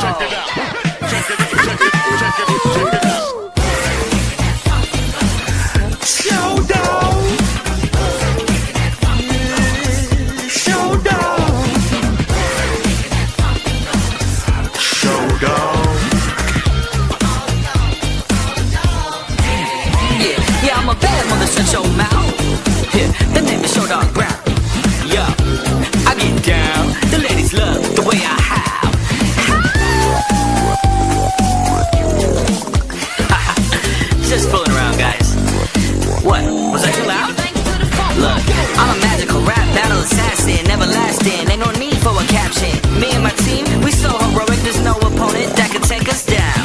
Check it out. Check it out. Check it out. Showdown. Showdown. Showdown. Yeah, I'm a bad mother, shut your mouth. Yeah, the name is Showdog Brown. Yo, I get down. The ladies love the way I howl. Just fooling around, guys. What? Was I too loud? Look, I'm a magical rap battle assassin, everlasting. Ain't no need for a caption. Me and my team, we so heroic. There's no opponent that can take us down.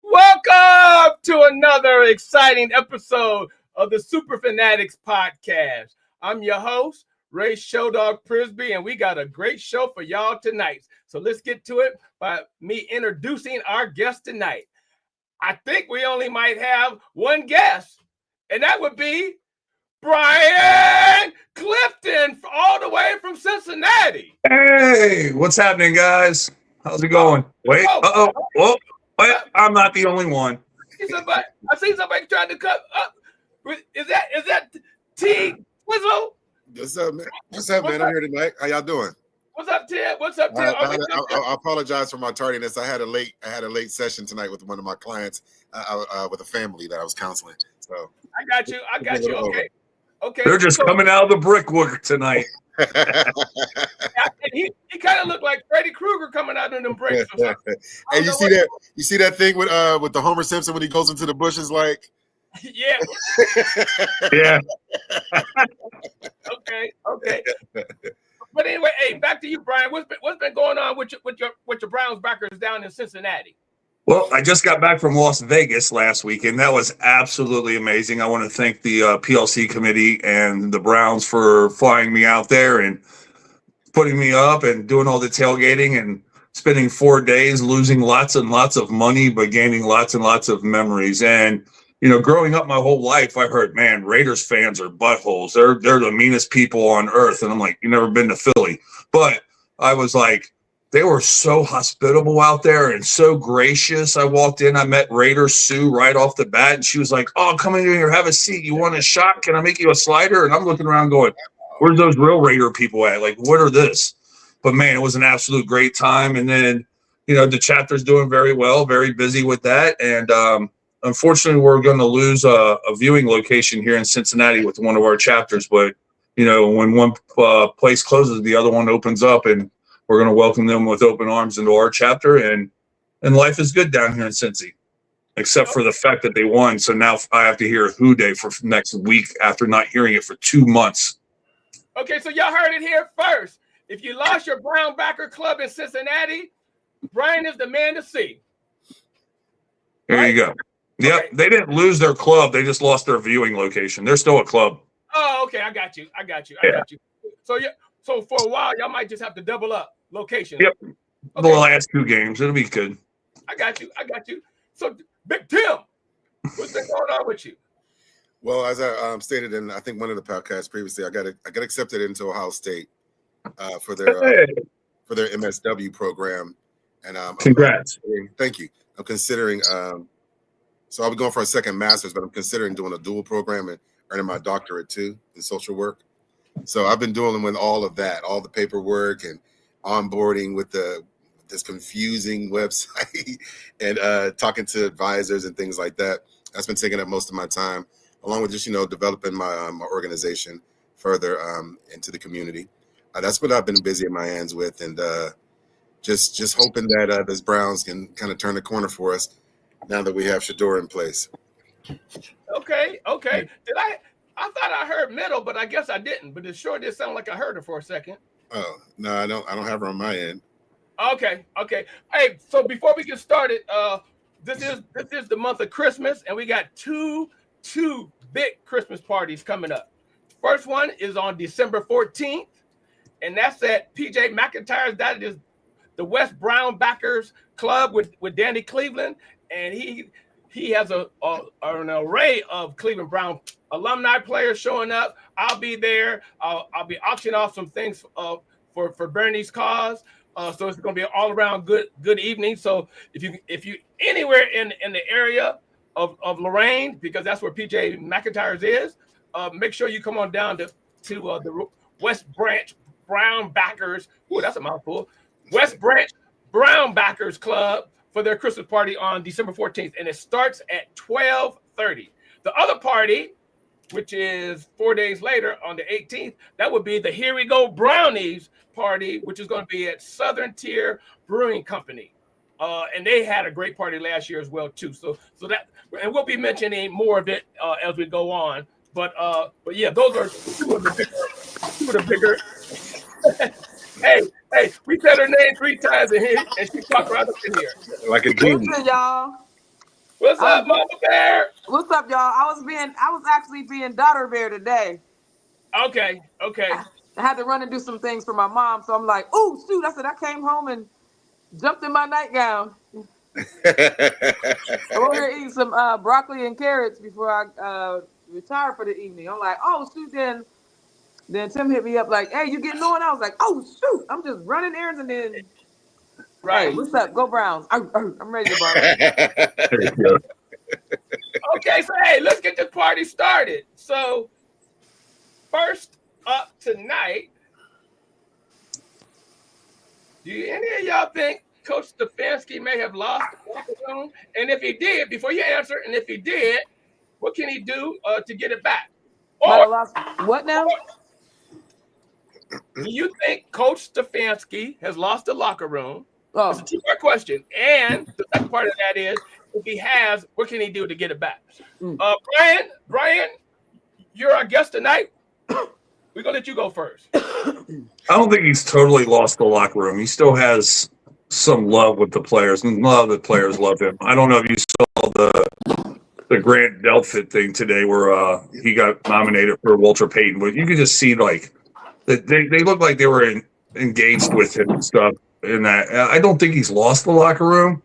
Welcome to another exciting episode of the Superfan Addicts podcast. I'm your host, Ray Showdog Prisby, and we got a great show for y'all tonight. So let's get to it by me introducing our guest tonight. I think we only might have one guest, and that would be Brian Clifton, all the way from Cincinnati. Hey, what's happening, guys? How's it going? Wait, whoa, wait, I'm not the only one. I see somebody trying to cut up. Is that T Twizzle? What's up, man? I'm here tonight. How y'all doing? What's up, Ted? What's up, Ted? I apologize for my tardiness. I had a late session tonight with one of my clients, with a family that I was counseling. So I got you. Okay. They're just coming out of the brickwork tonight. he kind of looked like Freddy Krueger coming out of them bricks. And you see that? You see that thing with the Homer Simpson when he goes into the bushes, like? Yeah. Yeah. Okay. But anyway, hey, back to you, Brian. What's been going on with your Browns backers down in Cincinnati? Well, I just got back from Las Vegas last weekend. That was absolutely amazing. I want to thank the PLC committee and the Browns for flying me out there and putting me up and doing all the tailgating and spending 4 days, losing lots and lots of money, but gaining lots and lots of memories. And you know, growing up my whole life, I heard, man, Raiders fans are buttholes. They're the meanest people on earth. And I'm like, you never been to Philly. But I was like, they were so hospitable out there and so gracious. I walked in, I met Raider Sue right off the bat, and she was like, oh, come in here, have a seat. You want a shot? Can I make you a slider? And I'm looking around going, where's those real Raider people at? Like, what are this? But, man, it was an absolute great time. And then, you know, the chapter's doing very well, very busy with that. And, unfortunately, we're going to lose a viewing location here in Cincinnati with one of our chapters. But, you know, when one place closes, the other one opens up, and we're going to welcome them with open arms into our chapter. And life is good down here in Cincy, except for the fact that they won. So now I have to hear Who Day for next week after not hearing it for 2 months. Okay, so y'all heard it here first. If you lost your Brown backer club in Cincinnati, Brian is the man to see. There you go. Yep, okay. They didn't lose their club. They just lost their viewing location. They're still a club. Oh, okay. I got you. So for a while, y'all might just have to double up location. Yep. Okay. The last 2 games. It'll be good. I got you. So, Big Tim, what's been going on with you? Well, as I stated in, I think, one of the podcasts previously, I got accepted into Ohio State for their MSW program. And congrats. Thank you. I'm considering so I'll be going for a second master's, but I'm considering doing a dual program and earning my doctorate too in social work. So I've been dealing with all of that, all the paperwork and onboarding with this confusing website and talking to advisors and things like that. That's been taking up most of my time, along with just, you know, developing my organization further into the community. That's what I've been busy in my hands with, and just hoping that this Browns can kind of turn the corner for us now that we have Shador in place. Okay. I thought I heard middle, but I guess I didn't. But it sure did sound like I heard her for a second. Oh no, I don't have her on my end. Okay. Hey, so before we get started, this is the month of Christmas, and we got two big Christmas parties coming up. First one is on December 14th, and that's at PJ McIntyre's. That is the West Brown Backers Club with Danny Cleveland, and he has an array of Cleveland Brown alumni players showing up. I'll be there. I'll be auctioning off some things for Bernie's cause. So it's going to be an all around good evening. So if you anywhere in the area of Lorraine, because that's where PJ McIntyre's is, make sure you come on down to the West Branch Brown Backers. Ooh, that's a mouthful. West Branch Brown Backers Club for their Christmas party on December 14th, and it starts at 12:30. The other party, which is 4 days later on the 18th, that would be the Here We Go Brownies party, which is going to be at Southern Tier Brewing Company. And they had a great party last year as well too. So that, and we'll be mentioning more of it as we go on. But yeah, those are two of the bigger. Hey, we said her name 3 times in here, and she popped right up in here. Like a genius. Listen, y'all. What's up, Mama Bear? What's up, y'all? I was actually being daughter bear today. Okay. I had to run and do some things for my mom, so I'm like, oh shoot! I said I came home and jumped in my nightgown. I'm over here eating some broccoli and carrots before I retire for the evening. I'm like, oh shoot! Then Tim hit me up like, hey, you getting on? I was like, oh shoot! I'm just running errands and then. Right. Hey, what's up? Go Browns! I'm ready to ball. Okay, so hey, let's get this party started. So first up tonight, do any of y'all think Coach Stefanski may have lost the locker room? And if he did, before you answer, and if he did, what can he do to get it back? Or What now? do you think Coach Stefanski has lost the locker room? Oh. It's a two-part question. And the second part of that is, if he has, what can he do to get it back? Brian, you're our guest tonight. We're going to let you go first. I don't think he's totally lost the locker room. He still has some love with the players, and a lot of the players love him. I don't know if you saw the Grant Delpit thing today where he got nominated for Walter Payton, but you could just see like that they looked like they were engaged with him and stuff. In that, I don't think he's lost the locker room.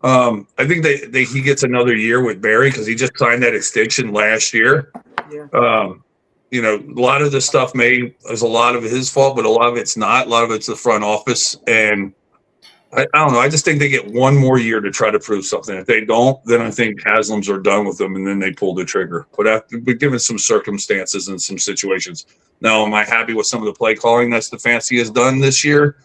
I think he gets another year with Barry because he just signed that extension last year. Yeah. You know, a lot of the stuff is a lot of his fault, but a lot of it's not. A lot of it's the front office, and I don't know. I just think they get one more year to try to prove something. If they don't, then I think Haslam's are done with them, and then they pull the trigger. But given some circumstances and some situations, now am I happy with some of the play calling that Stefanski has done this year?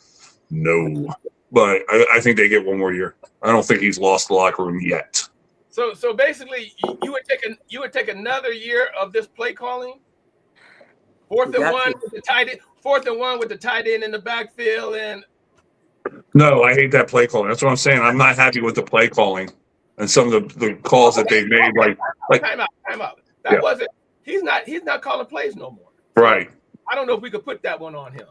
No, but I think they get one more year. I don't think he's lost the locker room yet. So basically, you would take another year of this play calling. Fourth and one with the tight end in the backfield, and no, I hate that play calling. That's what I'm saying. I'm not happy with the play calling and some of the calls that they made. Like time out. That wasn't. He's not calling plays no more. Right. I don't know if we could put that one on him.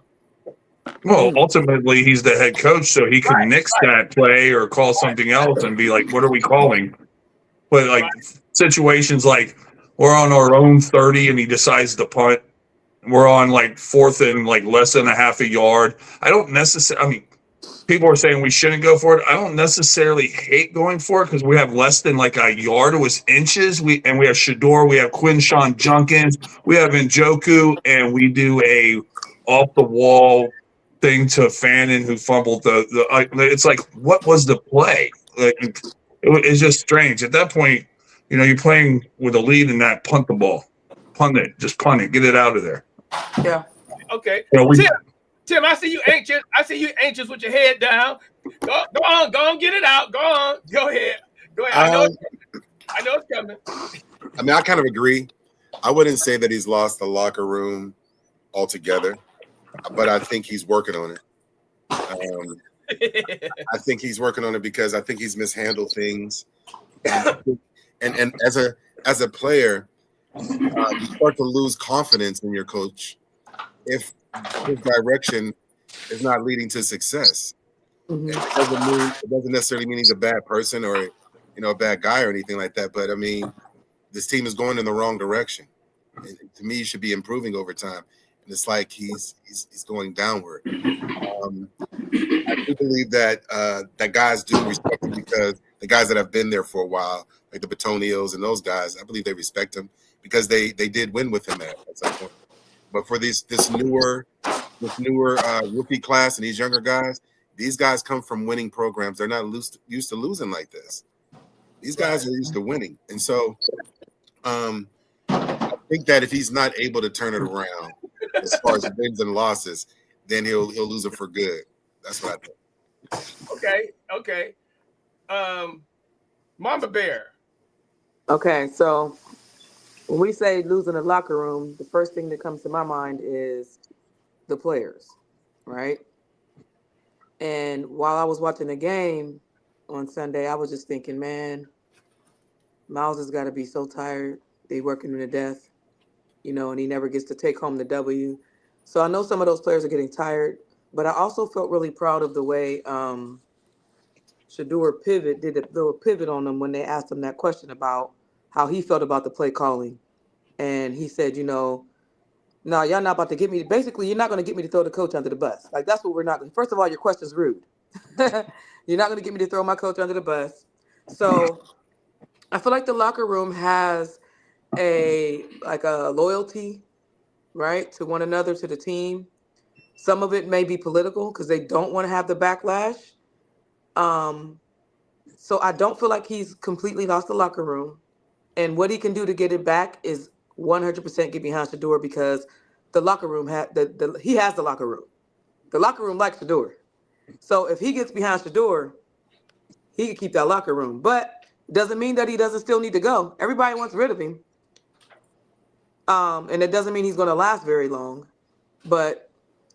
Well, ultimately, he's the head coach, so he can nix that play or call something else and be like, "What are we calling?" But like situations like we're on our own 30 and he decides to punt. We're on like 4th and like less than a half a yard. I don't necessarily. I mean, people are saying we shouldn't go for it. I don't necessarily hate going for it because we have less than like a yard. It was inches. We have Shador. We have Quinshawn Junkins. We have Njoku, and we do a off the wall thing to Fannin who fumbled the. It's like, what was the play? Like, it's just strange at that point. You know, you're playing with a lead in that. Punt the ball, punt it, just punt it, get it out of there. Yeah. Okay. You know, Tim, I see you anxious. With your head down. Go on, get it out. Go on, go ahead. I know it's coming. I mean, I kind of agree. I wouldn't say that he's lost the locker room altogether, but I think he's working on it. I think he's working on it because I think he's mishandled things, and as a player, you start to lose confidence in your coach if his direction is not leading to success. Mm-hmm. It doesn't necessarily mean he's a bad person or a bad guy or anything like that. But I mean, this team is going in the wrong direction. And to me, he should be improving over time. And it's like he's going downward. I do believe that guys do respect him because the guys that have been there for a while like the Petonios and those guys, I believe they respect him because they did win with him at some point. But for this newer rookie class and these younger guys, these guys come from winning programs. They're not used to losing like this. These guys are used to winning, and so I think that if he's not able to turn it around as far as wins and losses, then he'll lose it for good. That's what I think. Okay. Mama Bear. Okay, so when we say losing the locker room, the first thing that comes to my mind is the players, right? And while I was watching the game on Sunday, I was just thinking, man, Miles has got to be so tired. They working him to death, and he never gets to take home the W. So I know some of those players are getting tired, but I also felt really proud of the way Shedeur did a little pivot on them when they asked him that question about how he felt about the play calling. And he said, no, y'all not about to get me. Basically, you're not going to get me to throw the coach under the bus. Like, that's what we're not. First of all, your question's rude. You're not going to get me to throw my coach under the bus. So I feel like the locker room has a loyalty, right, to one another, to the team. Some of it may be political because they don't want to have the backlash. So I don't feel like he's completely lost the locker room. And what he can do to get it back is 100% get behind Shedeur because the locker room he has the locker room. The locker room likes Shedeur. So if he gets behind Shedeur, he can keep that locker room. But it doesn't mean that he doesn't still need to go. Everybody wants rid of him. And it doesn't mean he's going to last very long. But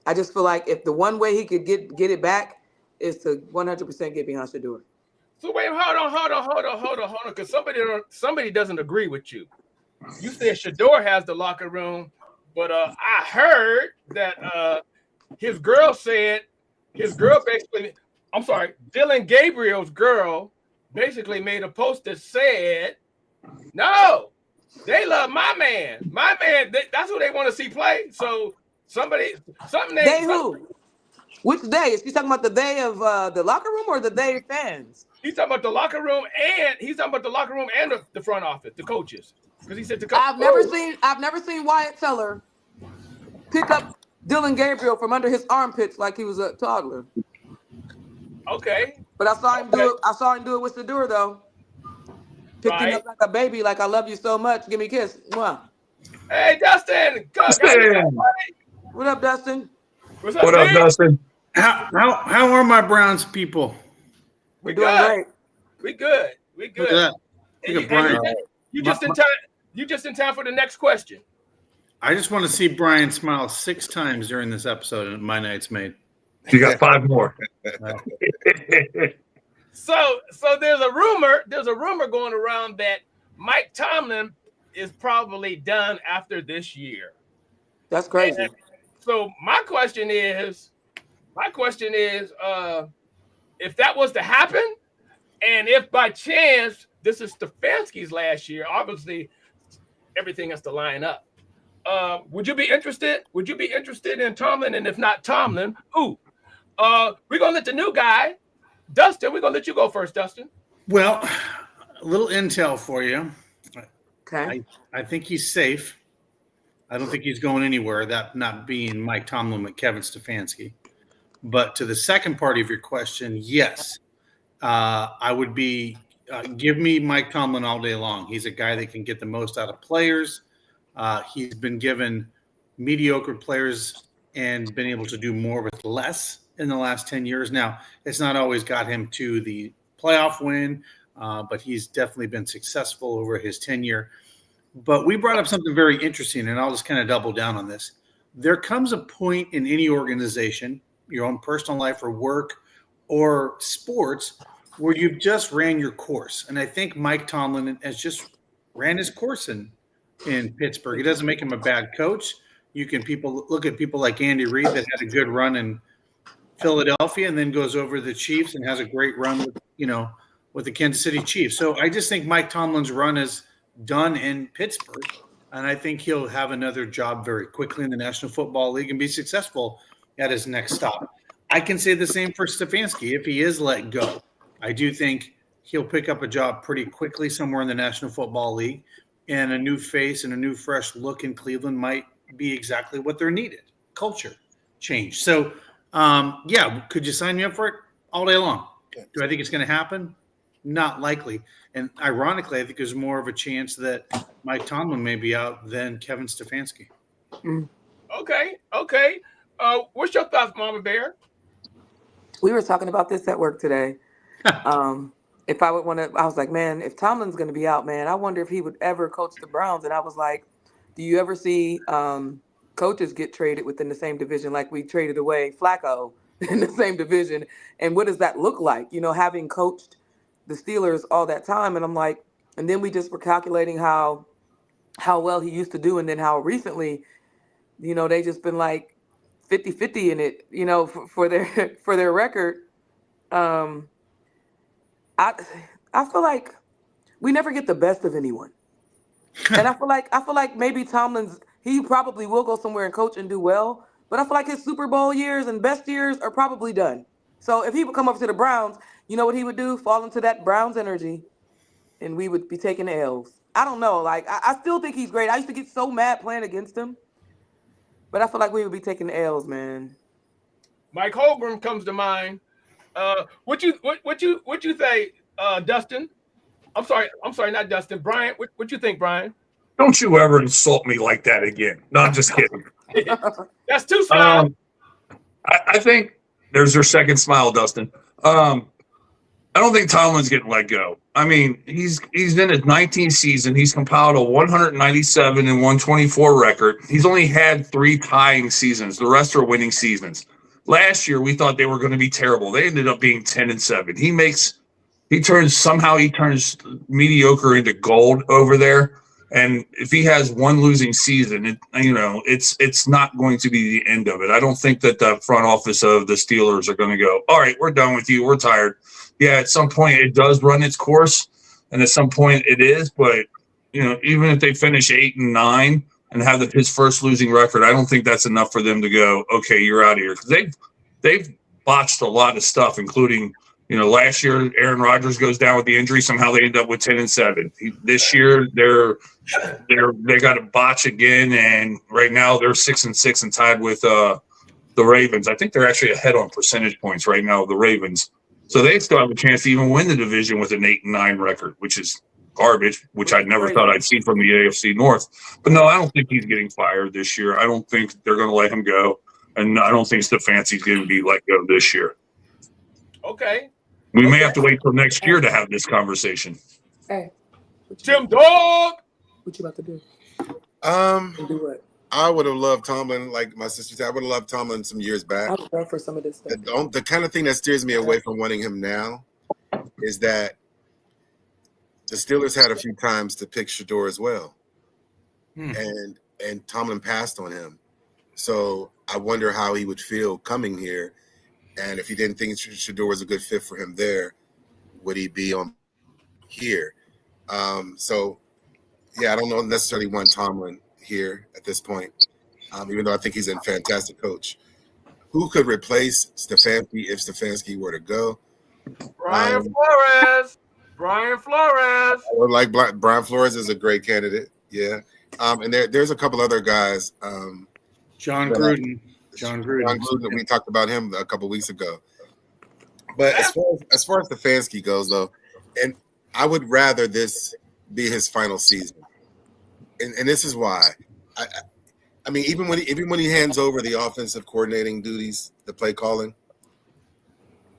I just feel like if the one way he could get it back is to 100% get behind Shedeur. So wait, hold on, because somebody doesn't agree with you. You said Shedeur has the locker room, but I heard that his girl basically, I'm sorry, Dylan Gabriel's girl basically made a post that said, no, they love my man. My man, that's who they want to see play. So They who? Which they? Is he talking about the they of the locker room or the they fans? He's talking about the locker room and the front office, the coaches. Because he said the I've never seen Wyatt Teller pick up Dylan Gabriel from under his armpits like he was a toddler. Okay. But I saw him do it. I saw him do it with Shedeur though. Picked him up like a baby, like I love you so much. Give me a kiss. Mwah. Hey, Dustin. What up, Dustin? What's up, What up, Dustin? How are my Browns people? We're doing great. We good. Look at that. Look at Brian. You just in time. You just in time for the next question. I just want to see Brian smile 6 times during this episode, and my night's made. You got 5 more. So there's a rumor going around that Mike Tomlin is probably done after this year. That's crazy. And so my question is, if that was to happen, and if by chance this is Stefanski's last year, obviously everything has to line up. Would you be interested? Would you be interested in Tomlin? And if not Tomlin, who? We're gonna let the new guy, Dustin. We're gonna let you go first, Dustin. Well, a little intel for you. Okay. I think he's safe. I don't think he's going anywhere. That not being Mike Tomlin with Kevin Stefanski. But to the second part of your question, yes, I would be. Give me Mike Tomlin all day long. He's a guy that can get the most out of players. He's been given mediocre players and been able to do more with less in the last 10 years. Now, it's not always got him to the playoff win, but he's definitely been successful over his tenure. But we brought up something very interesting, and I'll just kind of double down on this. There comes a point in any organization, your own personal life or work or sports, where you've just ran your course. And I think Mike Tomlin has just ran his course in Pittsburgh. It doesn't make him a bad coach. Look at people like Andy Reid that had a good run in Philadelphia and then goes over to the Chiefs and has a great run with the Kansas City Chiefs. So I just think Mike Tomlin's run is done in Pittsburgh. And I think he'll have another job very quickly in the National Football League and be successful at his next stop. I can say the same for Stefanski if he is let go. I do think he'll pick up a job pretty quickly somewhere in the National Football League, and a new face and a new fresh look in Cleveland might be exactly what they're needed. Culture change. So, could you sign me up for it? All day long. Do I think it's going to happen? Not likely. And ironically, I think there's more of a chance that Mike Tomlin may be out than Kevin Stefanski. Okay. What's your thoughts, Mama Bear? We were talking about this at work today. If I would want to, I was like, man, if Tomlin's going to be out, man, I wonder if he would ever coach the Browns. And I was like, do you ever see coaches get traded within the same division, like we traded away Flacco in the same division? And what does that look like? You know, having coached the Steelers all that time. And I'm like, and then we just were calculating how well he used to do. And then how recently, you know, they just been like 50-50 in it, you know, for their record. I feel like we never get the best of anyone. And I feel like maybe he probably will go somewhere and coach and do well, but I feel like his Super Bowl years and best years are probably done. So if he would come up to the Browns, you know what he would do? Fall into that Browns energy, and we would be taking the L's. I don't know. Like, I still think he's great. I used to get so mad playing against him, but I feel like we would be taking the L's, man. Mike Holmgren comes to mind. What you say, Dustin? I'm sorry, not Dustin. Brian, what you think, Brian? Don't you ever insult me like that again. No, I'm just kidding. That's too smile. I think there's your second smile, Dustin. I don't think Tomlin's getting let go. I mean, he's in his 19th season. He's compiled a 197 and 124 record. He's only had 3 tying seasons. The rest are winning seasons. Last year, we thought they were going to be terrible. They ended up being 10-7. He turns mediocre into gold over there. And if he has one losing season, it's not going to be the end of it. I don't think that the front office of the Steelers are going to go, all right, we're done with you. We're tired. Yeah, at some point it does run its course, and at some point it is. But, even if they finish 8-9 and have his first losing record, I don't think that's enough for them to go, okay, you're out of here. Because they've botched a lot of stuff, including – last year Aaron Rodgers goes down with the injury. Somehow they end up with 10-7. This year they got a botch again, and right now they're 6-6 and tied with the Ravens. I think they're actually ahead on percentage points right now of the Ravens. So they still have a chance to even win the division with an 8-9 record, which is garbage, which I never thought I'd see from the AFC North. But no, I don't think he's getting fired this year. I don't think they're going to let him go, and I don't think Stefanski's going to be let go this year. Okay. We may have to wait till next year to have this conversation. Hey, Tim Dog. What you about to do? Do what? I would have loved Tomlin, like my sister said. I would have loved Tomlin some years back. I would love for some of this stuff. The kind of thing that steers me away from wanting him now is that the Steelers had a few times to pick Shador as well, and Tomlin passed on him. So I wonder how he would feel coming here. And if he didn't think Shador was a good fit for him there, would he be on here? I don't know necessarily want Tomlin here at this point, even though I think he's a fantastic coach. Who could replace Stefanski if Stefanski were to go? Brian Flores. I would like Brian Flores is a great candidate. Yeah. And there's a couple other guys. John Gruden. We talked about him a couple weeks ago. But as far as Stefanski goes, though, and I would rather this be his final season, and this is why. I mean, even when he hands over the offensive coordinating duties, the play calling,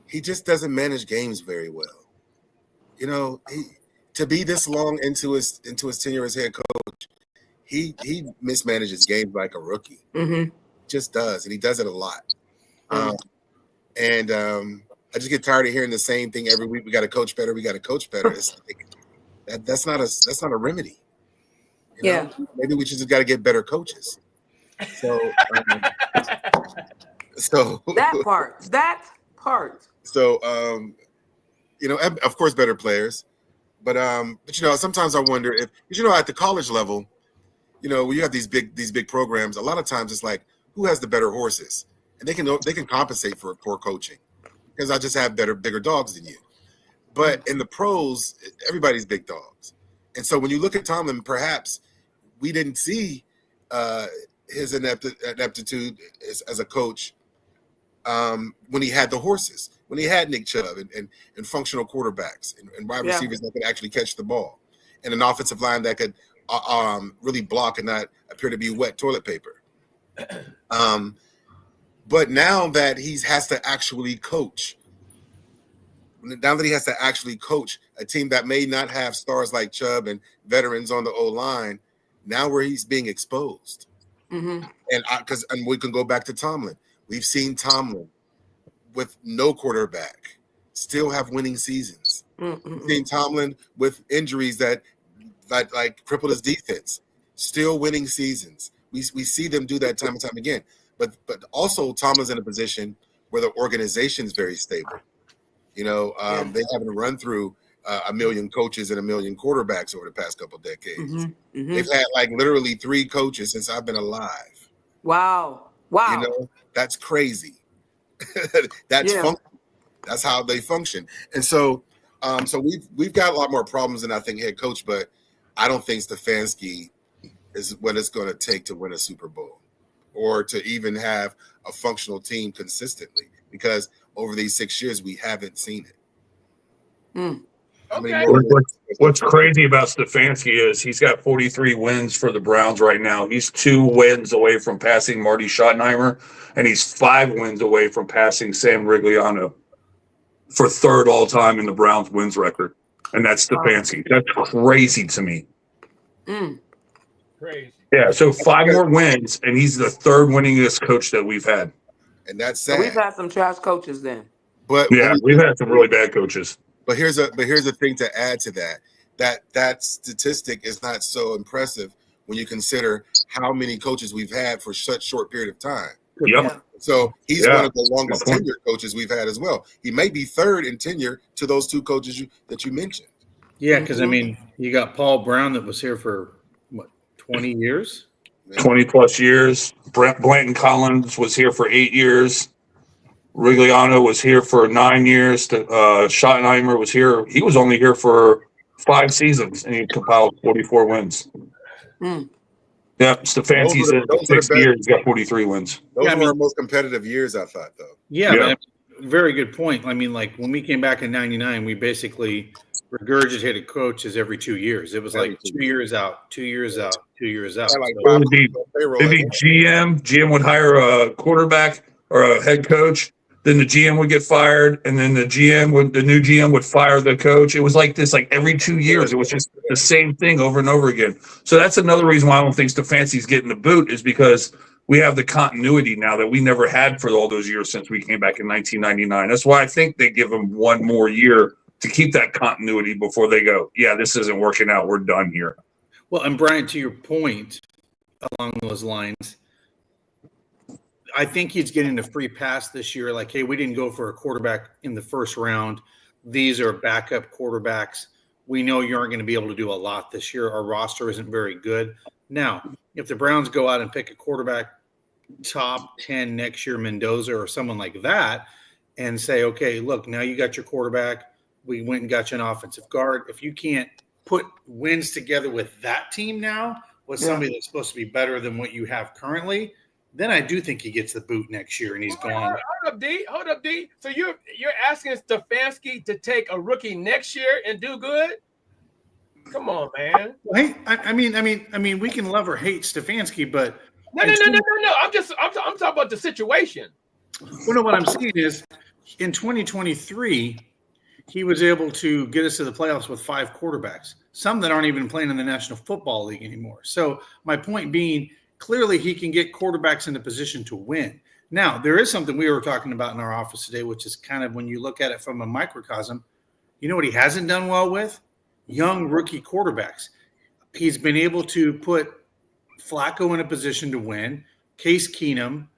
he just doesn't manage games very well. To be this long into his tenure as head coach, he mismanages games like a rookie. Mm-hmm. Just does, and he does it a lot. I just get tired of hearing the same thing every week. We got to coach better. It's like, that's not a remedy. Yeah, maybe we just got to get better coaches. So that part. So of course, better players, but sometimes I wonder if at the college level, when you have these big programs, a lot of times it's like, who has the better horses? And they can compensate for poor coaching because I just have bigger dogs than you. But in the pros, everybody's big dogs. And so when you look at Tomlin, perhaps we didn't see his ineptitude as a coach when he had the horses, when he had Nick Chubb and functional quarterbacks and wide receivers that could actually catch the ball, and an offensive line that could really block and not appear to be wet toilet paper. But now that he has to actually coach, a team that may not have stars like Chubb and veterans on the O-line, now where he's being exposed. Mm-hmm. And we can go back to Tomlin. We've seen Tomlin with no quarterback still have winning seasons. Mm-hmm. We've seen Tomlin with injuries that crippled his defense, still winning seasons. We see them do that time and time again. But also Tomlin's in a position where the organization is very stable. They haven't run through a million coaches and a million quarterbacks over the past couple of decades. Mm-hmm. Mm-hmm. They've had literally 3 coaches since I've been alive. Wow. That's crazy. That's how they function. And so we've got a lot more problems than I think head coach, but I don't think Stefanski is what it's going to take to win a Super Bowl or to even have a functional team consistently, because over these 6 years we haven't seen it. Okay. What's crazy about Stefanski is he's got 43 wins for the Browns right now. He's 2 wins away from passing Marty Schottenheimer, and he's 5 wins away from passing Sam Rigliano for 3rd all time in the Browns wins record. And that's Stefanski. That's crazy to me. Crazy. Yeah, so 5 more wins, and he's the 3rd winningest coach that we've had. And that's So sad. we've had some trash coaches then. But yeah, we've had some really bad coaches. But here's a thing to add to that statistic is not so impressive when you consider how many coaches we've had for such short period of time. Yep. So he's one of the longest tenured coaches we've had as well. He may be 3rd in tenure to those 2 coaches that you mentioned. Yeah, because you got Paul Brown that was here for 20 years? 20 plus years. Blanton Collins was here for 8 years. Rigliano was here for 9 years. Schottenheimer was here. He was only here for 5 seasons, and he compiled 44 wins. Yeah, Stefanski's in 6 years. He's got 43 wins. Those were our most competitive years, I thought, though. Yeah. Man, very good point. I mean, when we came back in '99, we basically regurgitated coaches every 2 years. It was 2 years out, 2 years out, 2 years out. It'd be GM would hire a quarterback or a head coach. Then the GM would get fired, and then the new GM would fire the coach. It was like this, every 2 years. It was just the same thing over and over again. So that's another reason why I don't think Stefanski's getting the boot, is because we have the continuity now that we never had for all those years since we came back in 1999. That's why I think they give him 1 more year to keep that continuity before they go, yeah, this isn't working out. We're done here. Well, and Brian, to your point along those lines, I think he's getting a free pass this year. Hey, we didn't go for a quarterback in the 1st round. These are backup quarterbacks. We know you aren't going to be able to do a lot this year. Our roster isn't very good. Now, if the Browns go out and pick a quarterback top 10 next year, Mendoza or someone like that, and say, okay, look, now you got your quarterback. We went and got you an offensive guard. If you can't put wins together with that team now, with somebody that's supposed to be better than what you have currently, then I do think he gets the boot next year and he's gone. Hold up, D. So you're asking Stefanski to take a rookie next year and do good? Come on, man. I mean, we can love or hate Stefanski, but no. I'm talking about the situation. Well, no, what I'm saying is, in 2023, he was able to get us to the playoffs with 5 quarterbacks, some that aren't even playing in the National Football League anymore. So my point being, clearly he can get quarterbacks in a position to win. Now, there is something we were talking about in our office today, which is kind of when you look at it from a microcosm, you know what he hasn't done well with? Young rookie quarterbacks. He's been able to put Flacco in a position to win, Case Keenum,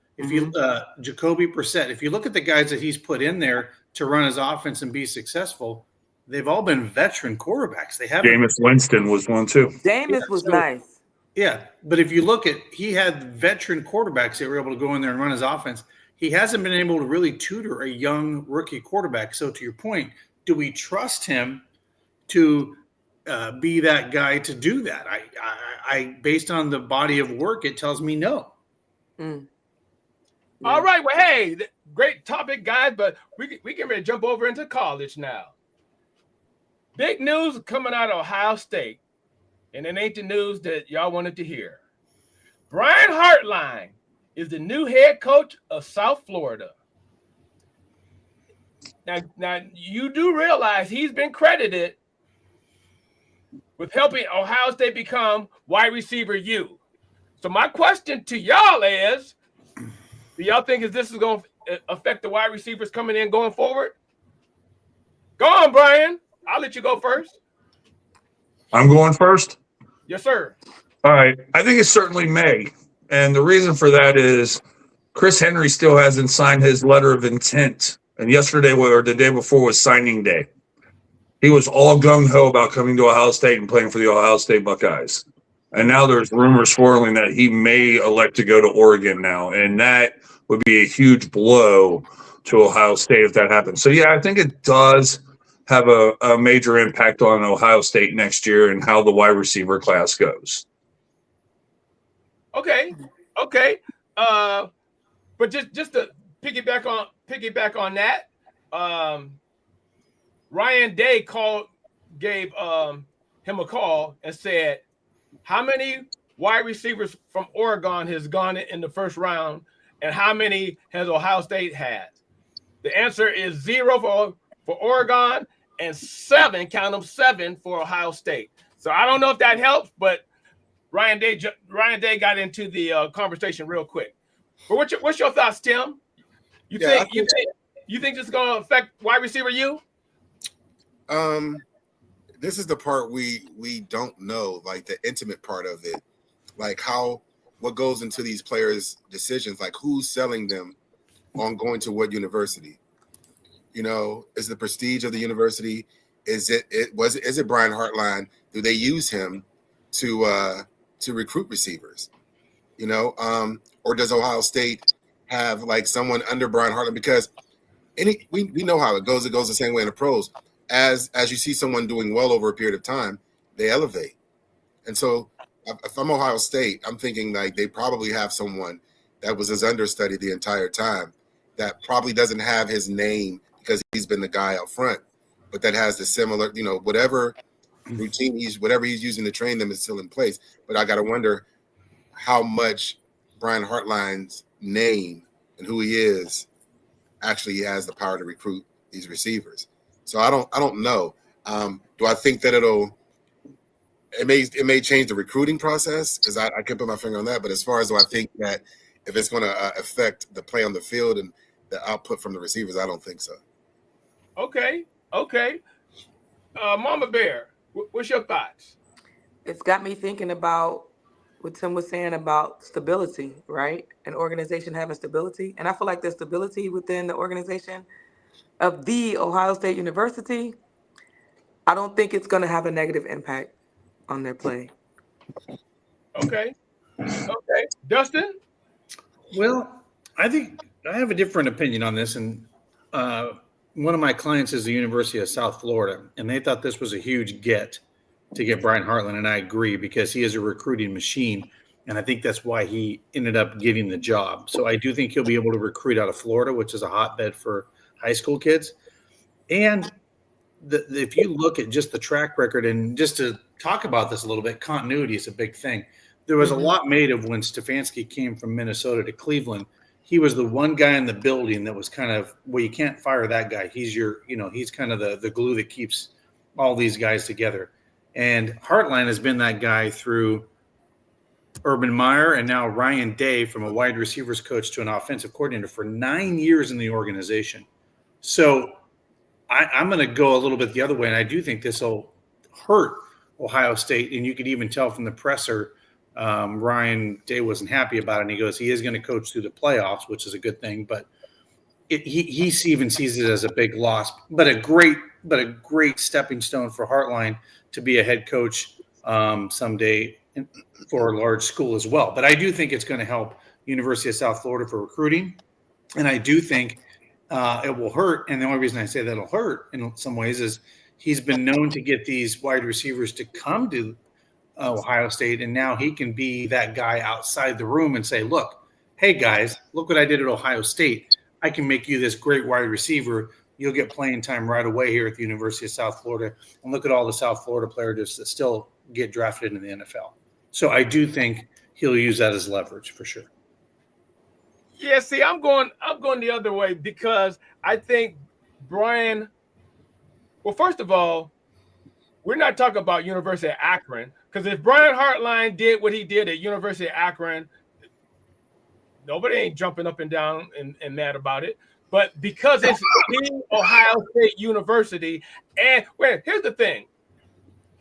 Jacoby Brissett. If you look at the guys that he's put in there to run his offense and be successful, they've all been veteran quarterbacks. They haven't. Jameis Winston was one too. Jameis was nice. Yeah, but if you look at, he had veteran quarterbacks that were able to go in there and run his offense. He hasn't been able to really tutor a young rookie quarterback. So to your point, do we trust him to be that guy to do that? I based on the body of work, it tells me no. Mm. All right. Well, hey, great topic, guys, but we can ready to jump over into college now. Big news coming out of Ohio State, and it ain't the news that y'all wanted to hear. Brian Hartline is the new head coach of South Florida. Now you do realize he's been credited with helping Ohio State become wide receiver U. So my question to y'all is, do y'all think this is going to affect the wide receivers coming in going forward? Go on, Brian. I'll let you go first. I'm going first. Yes, sir. All right. I think it certainly may. And the reason for that is Chris Henry still hasn't signed his letter of intent. And yesterday or the day before was signing day. He was all gung-ho about coming to Ohio State and playing for the Ohio State Buckeyes. And now there's rumors swirling that he may elect to go to Oregon now. And that would be a huge blow to Ohio State if that happens. So, yeah, I think it does have a major impact on Ohio State next year and how the wide receiver class goes. Okay. But just to piggyback on that, Ryan Day gave him a call and said, how many wide receivers from Oregon has gone in the first round, and how many has Ohio State had? The answer is 0 for Oregon and 7, count them, 7 for Ohio State. So I don't know if that helps, but Ryan Day got into the conversation real quick. But what's your thoughts, Tim? You think this is going to affect wide receiver U? This is the part we don't know, like the intimate part of it, like what goes into these players' decisions, like who's selling them on going to what university. You know, is the prestige of the university? Is it Brian Hartline? Do they use him to recruit receivers? You know, or does Ohio State have like someone under Brian Hartline? Because we know how it goes. It goes the same way in the pros. As you see someone doing well over a period of time, they elevate. And so if I'm Ohio State, I'm thinking like they probably have someone that was his understudy the entire time that probably doesn't have his name because he's been the guy up front, but that has the similar, you know, whatever routine whatever he's using to train them is still in place. But I got to wonder how much Brian Hartline's name and who he is actually has the power to recruit these receivers. So I don't know. Do I think that it may change the recruiting process? Because I can't put my finger on that. But as far as do I think that if it's going to affect the play on the field and the output from the receivers, I don't think so. Okay. Mama Bear, what's your thoughts? It's got me thinking about what Tim was saying about stability, right? An organization having stability. And I feel like there's stability within the organization of the Ohio State University. I don't think it's going to have a negative impact on their play. Okay. Dustin? Well, I think I have a different opinion on this. And one of my clients is the University of South Florida, and they thought this was a huge get to get Brian Hartline. And I agree, because he is a recruiting machine. And I think that's why he ended up getting the job. So I do think he'll be able to recruit out of Florida, which is a hotbed for high school kids. And if you look at just the track record, and just to talk about this a little bit, continuity is a big thing. There was a lot made of when Stefanski came from Minnesota to Cleveland. He was the one guy in the building that was kind of, well, you can't fire that guy. He's he's kind of the glue that keeps all these guys together. And Hartline has been that guy through Urban Meyer and now Ryan Day, from a wide receivers coach to an offensive coordinator for 9 years in the organization. So I'm going to go a little bit the other way, and I do think this will hurt Ohio State. And you could even tell from the presser, Ryan Day wasn't happy about it. And he goes, he is going to coach through the playoffs, which is a good thing. But he even sees it as a big loss, but a great stepping stone for Hartline to be a head coach someday for a large school as well. But I do think it's going to help University of South Florida for recruiting. And I do think it will hurt. And the only reason I say that it'll hurt in some ways is he's been known to get these wide receivers to come to Ohio State, and now he can be that guy outside the room and say, look, hey, guys, look what I did at Ohio State. I can make you this great wide receiver. You'll get playing time right away here at the University of South Florida. And look at all the South Florida players that still get drafted into the NFL. So I do think he'll use that as leverage for sure. Yeah, see, I'm going the other way because I think Brian. Well, first of all, we're not talking about University of Akron, because if Brian Hartline did what he did at University of Akron, nobody ain't jumping up and down and mad about it. But because it's the Ohio State University, and here's the thing: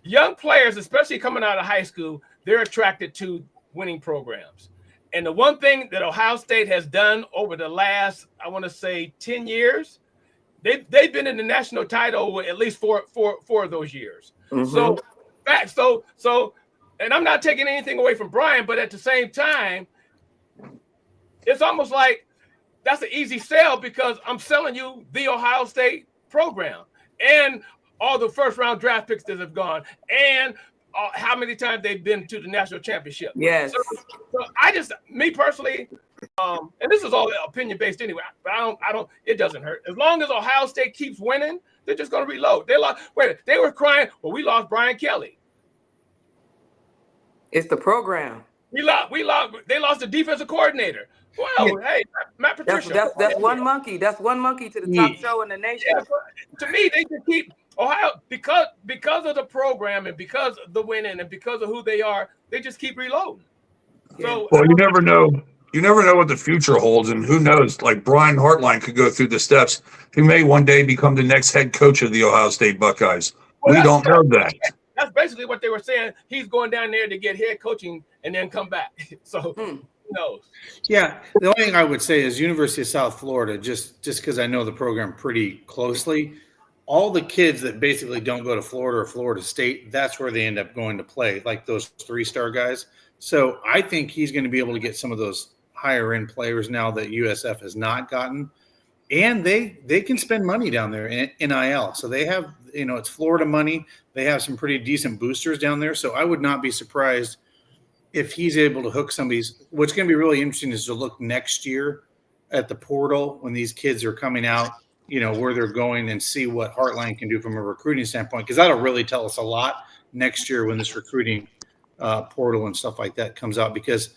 young players, especially coming out of high school, they're attracted to winning programs. And the one thing that Ohio State has done over the last, I want to say, 10 years, they've been in the national title at least four of those years. So, and I'm not taking anything away from Brian, but at the same time, it's almost like that's an easy sell because I'm selling you the Ohio State program and all the first round draft picks that have gone and how many times they've been to the national championship. Yes. So I just, me personally, and this is all opinion based anyway, but I don't, it doesn't hurt. As long as Ohio State keeps winning, they're just going to reload. They were crying, well, we lost Brian Kelly. It's the program. They lost the defensive coordinator. Well, hey, Matt Patricia. That's one monkey. That's one monkey to the top show in the nation. Yeah, to me, they can keep Ohio because of the program and because of the winning and because of who they are. They just keep reloading. So, well, you never know. You never know what the future holds, and who knows? Like Brian Hartline could go through the steps. He may one day become the next head coach of the Ohio State Buckeyes. We don't know that. That's basically what they were saying. He's going down there to get head coaching and then come back. So. Who knows? Yeah, the only thing I would say is University of South Florida, just because I know the program pretty closely, all the kids that basically don't go to Florida or Florida State, that's where they end up going to play, like those 3-star guys. So I think he's going to be able to get some of those higher end players now that USF has not gotten. And they can spend money down there in NIL. So they have, it's Florida money. They have some pretty decent boosters down there. So I would not be surprised if he's able to hook some of these. What's going to be really interesting is to look next year at the portal when these kids are coming out, where they're going, and see what Heartline can do from a recruiting standpoint, because that'll really tell us a lot next year when this recruiting portal and stuff like that comes out. Because,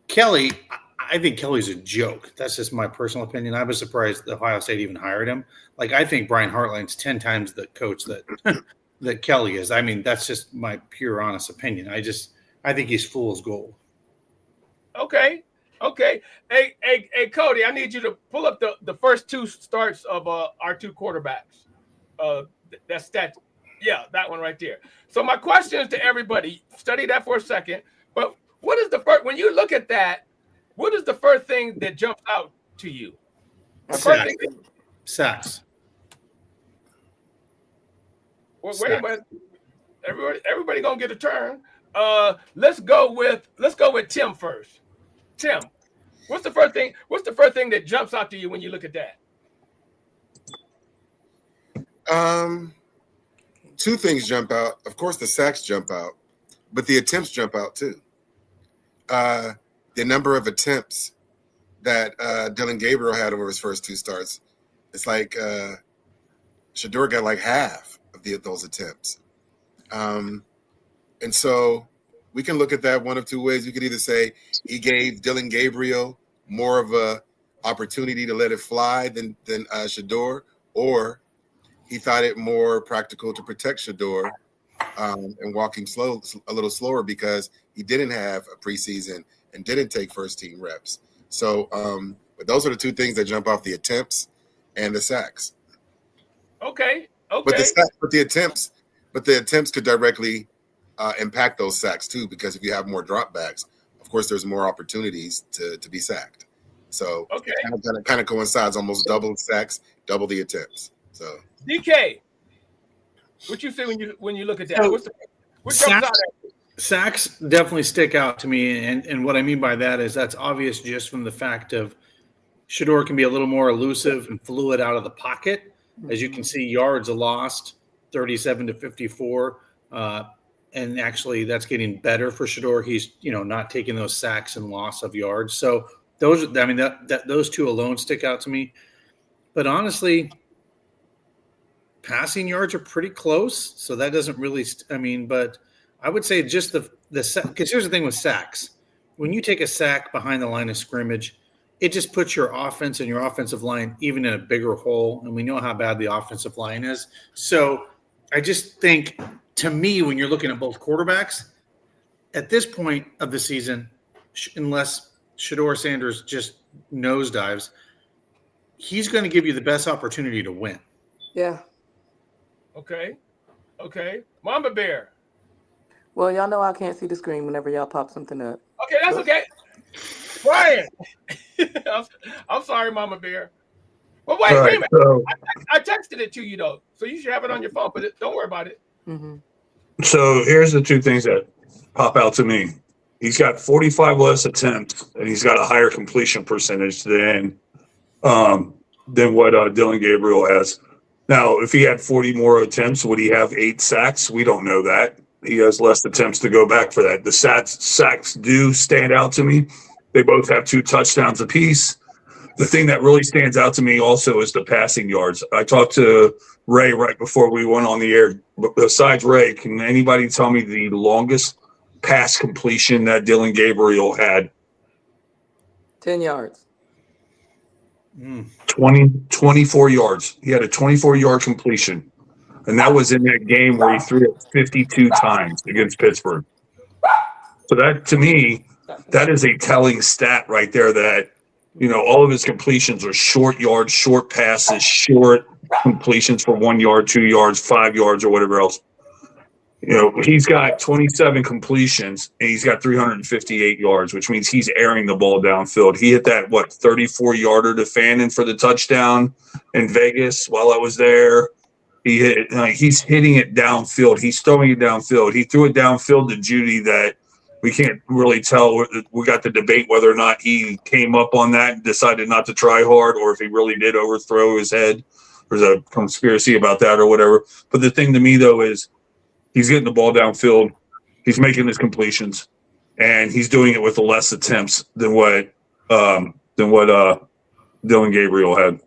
Kelly, I think Kelly's a joke. That's just my personal opinion. I was surprised that Ohio State even hired him. Like, I think Brian Hartline's 10 times the coach that that Kelly is. That's just my pure, honest opinion. I think he's fool's gold. Okay. Hey, Cody, I need you to pull up the first 2 starts of our 2 quarterbacks. That's that. Yeah, that one right there. So my question is to everybody, study that for a second. But what is the first, when you look at that, what is the first thing that jumps out to you? Sacks. Well, wait a minute. Everybody gonna get a turn. Let's go with Tim first. Tim, what's the first thing that jumps out to you when you look at that? 2 things jump out. Of course, the sacks jump out, but the attempts jump out too. The number of attempts that Dylan Gabriel had over his first 2 starts, it's like Shedeur got like half of those attempts. And so we can look at that one of 2 ways. We could either say he gave Dylan Gabriel more of a opportunity to let it fly than Shedeur, or he thought it more practical to protect Shedeur and walk him a little slower because he didn't have a preseason and didn't take first team reps. So, but those are the 2 things that jump off: the attempts and the sacks. Okay. But the attempts could directly impact those sacks too, because if you have more dropbacks, of course, there's more opportunities to be sacked. So it kind of coincides, almost double sacks, double the attempts. So DK, what you say when you look at that? What jumps out at you? Sacks definitely stick out to me, and what I mean by that is that's obvious just from the fact of Shador can be a little more elusive and fluid out of the pocket. As you can see, yards lost, 37 to 54. And actually, that's getting better for Shador. He's, not taking those sacks and loss of yards. So those two alone stick out to me. But honestly, passing yards are pretty close. So that doesn't really, but I would say just the because here's the thing with sacks. When you take a sack behind the line of scrimmage, it just puts your offense and your offensive line even in a bigger hole. And we know how bad the offensive line is. So I just think, to me, when you're looking at both quarterbacks, at this point of the season, unless Shador Sanders just nosedives, he's going to give you the best opportunity to win. Yeah. Okay. Mama Bear. Well, y'all know I can't see the screen whenever y'all pop something up. Okay, that's okay. Brian. I'm sorry, Mama Bear. Well, wait a minute. So, I texted it to you, though, so you should have it on your phone, but don't worry about it. Mm-hmm. so here's the two things that pop out to me. He's got 45 less attempts, and he's got a higher completion percentage than what Dylan Gabriel has. Now, if he had 40 more attempts, would he have 8 sacks? We don't know that. He has less attempts to go back for that. The sacks do stand out to me. They both have 2 touchdowns apiece. The thing that really stands out to me also is the passing yards. I talked to Ray right before we went on the air. But besides Ray, can anybody tell me the longest pass completion that Dylan Gabriel had? 10 yards. 24 yards. He had a 24-yard completion. And that was in that game where he threw it 52 times against Pittsburgh. So that, to me, that is a telling stat right there that, all of his completions are short yards, short passes, short completions for 1 yard, 2 yards, 5 yards, or whatever else. He's got 27 completions and he's got 358 yards, which means he's airing the ball downfield. He hit that, 34-yarder to Fannin for the touchdown in Vegas while I was there. He's hitting it downfield. He's throwing it downfield. He threw it downfield to Judy that we can't really tell. We got to debate whether or not he came up on that and decided not to try hard, or if he really did overthrow his head. There's a conspiracy about that or whatever. But the thing to me, though, is he's getting the ball downfield. He's making his completions, and he's doing it with less attempts than what Dylan Gabriel had.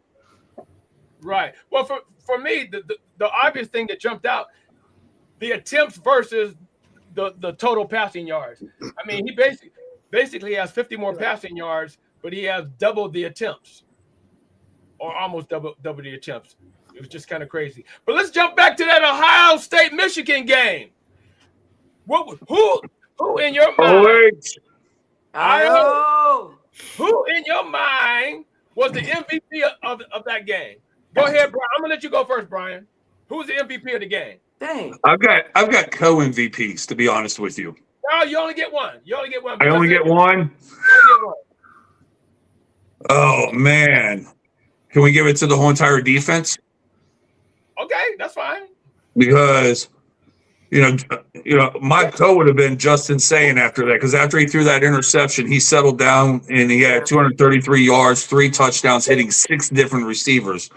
Right. Well, for me, the obvious thing that jumped out, the attempts versus the total passing yards. I mean, he basically has 50 more passing yards, but he has double the attempts, or almost double the attempts. It was just kind of crazy. But let's jump back to that Ohio State-Michigan game. Who in your mind? Who in your mind was the MVP of that game? Go ahead, Brian. I'm gonna let you go first, Brian. Who's the MVP of the game? Dang. I've got co-MVPs, to be honest with you. No, you only get one. I only get one? Oh, man. Can we give it to the whole entire defense? Okay, that's fine. Because, my co would have been Justin Saying after that. Because after he threw that interception, he settled down and he had 233 yards, 3 touchdowns, hitting 6 different receivers.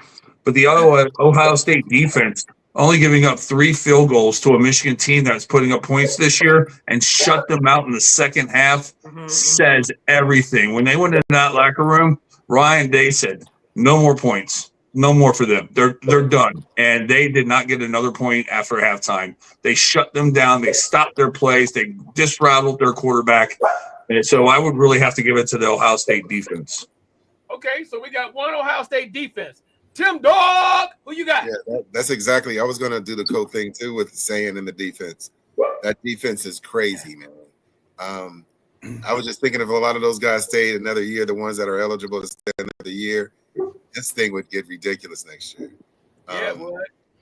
But the Ohio State defense only giving up 3 field goals to a Michigan team that's putting up points this year and shut them out in the second half says everything. When they went in that locker room, Ryan Day said, no more points. No more for them. They're done. And they did not get another point after halftime. They shut them down. They stopped their plays. They disrattled their quarterback. And so I would really have to give it to the Ohio State defense. Okay, so we got one Ohio State defense. Tim Dog, who you got? Yeah, that's exactly. I was going to do the co thing too with Saying in the defense. That defense is crazy, man. I was just thinking if a lot of those guys stayed another year, the ones that are eligible to stay another year, this thing would get ridiculous next year.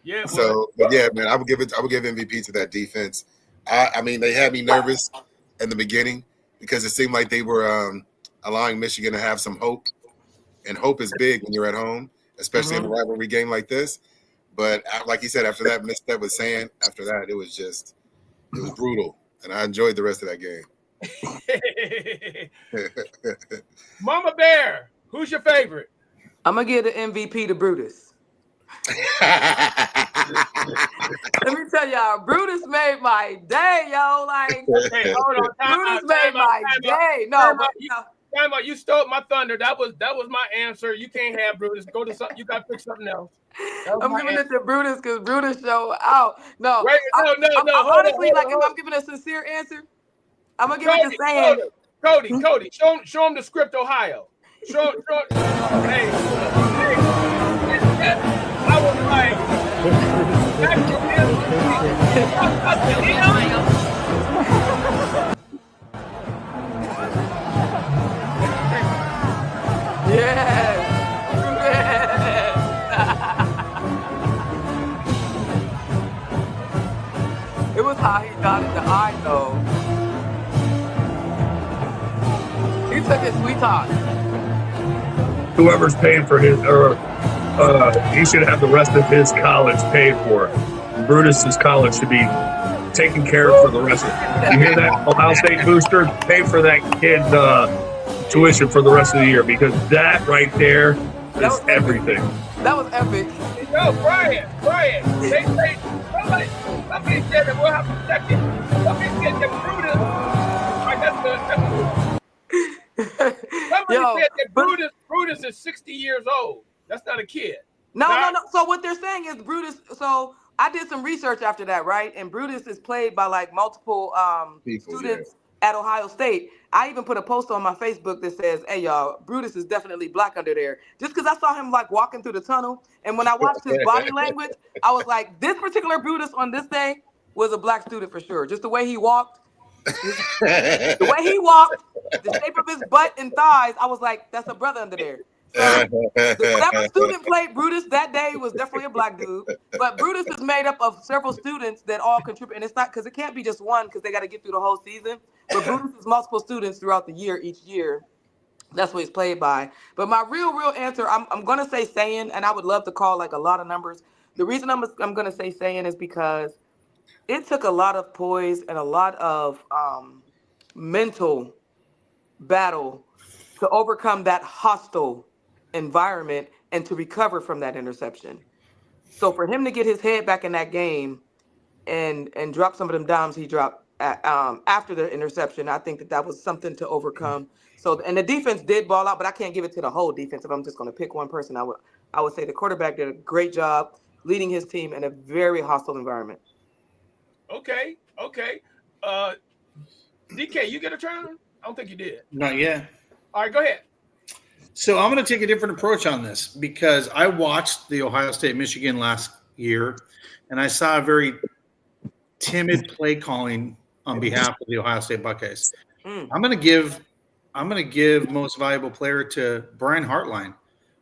Yeah, so, but yeah, man, I would give MVP to that defense. I mean, they had me nervous in the beginning because it seemed like they were allowing Michigan to have some hope, and hope is big when you're at home, especially in a rivalry game like this. But like you said, after that misstep with Saying, after that, it was brutal, and I enjoyed the rest of that game. Mama Bear, Who's your favorite? I'm gonna give the MVP to Brutus. Let me tell y'all, Brutus made my day, yo. Like, Hey, hold on. Brutus made my day. No, but Time out. You stole my thunder. That was my answer. You can't have Brutus. Go to something. You got to pick something else. I'm giving it to Brutus because Brutus showed out. No, Wait, no. I'm honestly, hold like, on. if I'm giving a sincere answer, I'm gonna give it to saying. Cody, show him the script, Ohio. Show. Hey, I was like, Yes. It was how he dotted the I though. He took his sweet talk. Whoever's paying for his, or he should have the rest of his college paid for. Brutus's college should be taken care of for the rest of it. You hear that, Ohio State booster? Pay for that kid's tuition for the rest of the year, because that right there is everything. That was epic. Yo, Brian, they say somebody said that we'll have to check it. Somebody said that Brutus. Somebody said that Brutus is 60 years old. That's not a kid. No. So what they're saying is Brutus. So I did some research after that, right? And Brutus is played by like multiple students at Ohio State. I even put a post on my Facebook that says, "Hey y'all, Brutus is definitely black under there." Just because I saw him like walking through the tunnel, and when I watched his body language, I was like, "This particular Brutus on this day was a black student for sure." Just the way he walked, the shape of his butt and thighs, I was like, "That's a brother under there." So, whatever student played Brutus that day was definitely a black dude. But Brutus is made up of several students that all contribute, and it's not because it can't be just one because they got to get through the whole season. But Brutus is multiple students throughout the year, each year. That's what he's played by. But my real answer, I'm gonna say Saiyan, and I would love to call like a lot of numbers. The reason I'm gonna say Saiyan is because it took a lot of poise and a lot of mental battle to overcome that hostile environment and to recover from that interception. So for him to get his head back in that game and drop some of them dimes he dropped after the interception, I think that was something to overcome. So, and the defense did ball out, but I can't give it to the whole defense. If I'm just going to pick one person, I would say the quarterback did a great job leading his team in a very hostile environment. Okay. DK, you get a turn? I don't think you did. Not yet. All right, go ahead. So I'm going to take a different approach on this because I watched the Ohio State-Michigan last year, and I saw a very timid play calling on behalf of the Ohio State Buckeyes. I'm going to give most valuable player to Brian Hartline.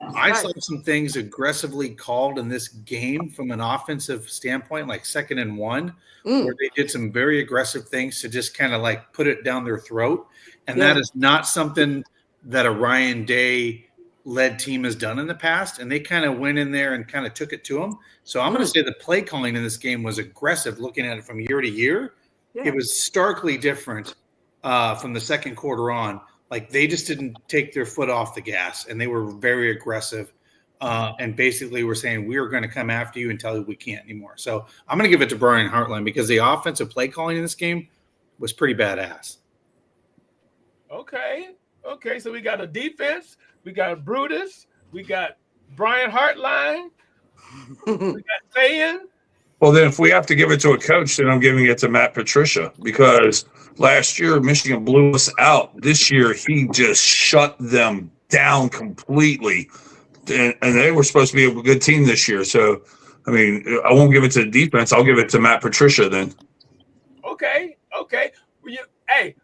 I saw some things aggressively called in this game from an offensive standpoint, like 2nd and 1, where they did some very aggressive things to just kind of like put it down their throat. And that is not something that a Ryan Day-led team has done in the past. And they kind of went in there and kind of took it to them. So I'm going to say the play calling in this game was aggressive looking at it from year to year. Yeah. It was starkly different from the second quarter on. Like they just didn't take their foot off the gas, and they were very aggressive and basically were saying, we are going to come after you and tell you we can't anymore. So I'm going to give it to Brian Hartline because the offensive play calling in this game was pretty badass. Okay. So we got a defense. We got Brutus. We got Brian Hartline. We got Thayen. Well, then if we have to give it to a coach, then I'm giving it to Matt Patricia because last year Michigan blew us out. This year he just shut them down completely. And they were supposed to be a good team this year. So, I mean, I won't give it to the defense. I'll give it to Matt Patricia then. Okay. Hey,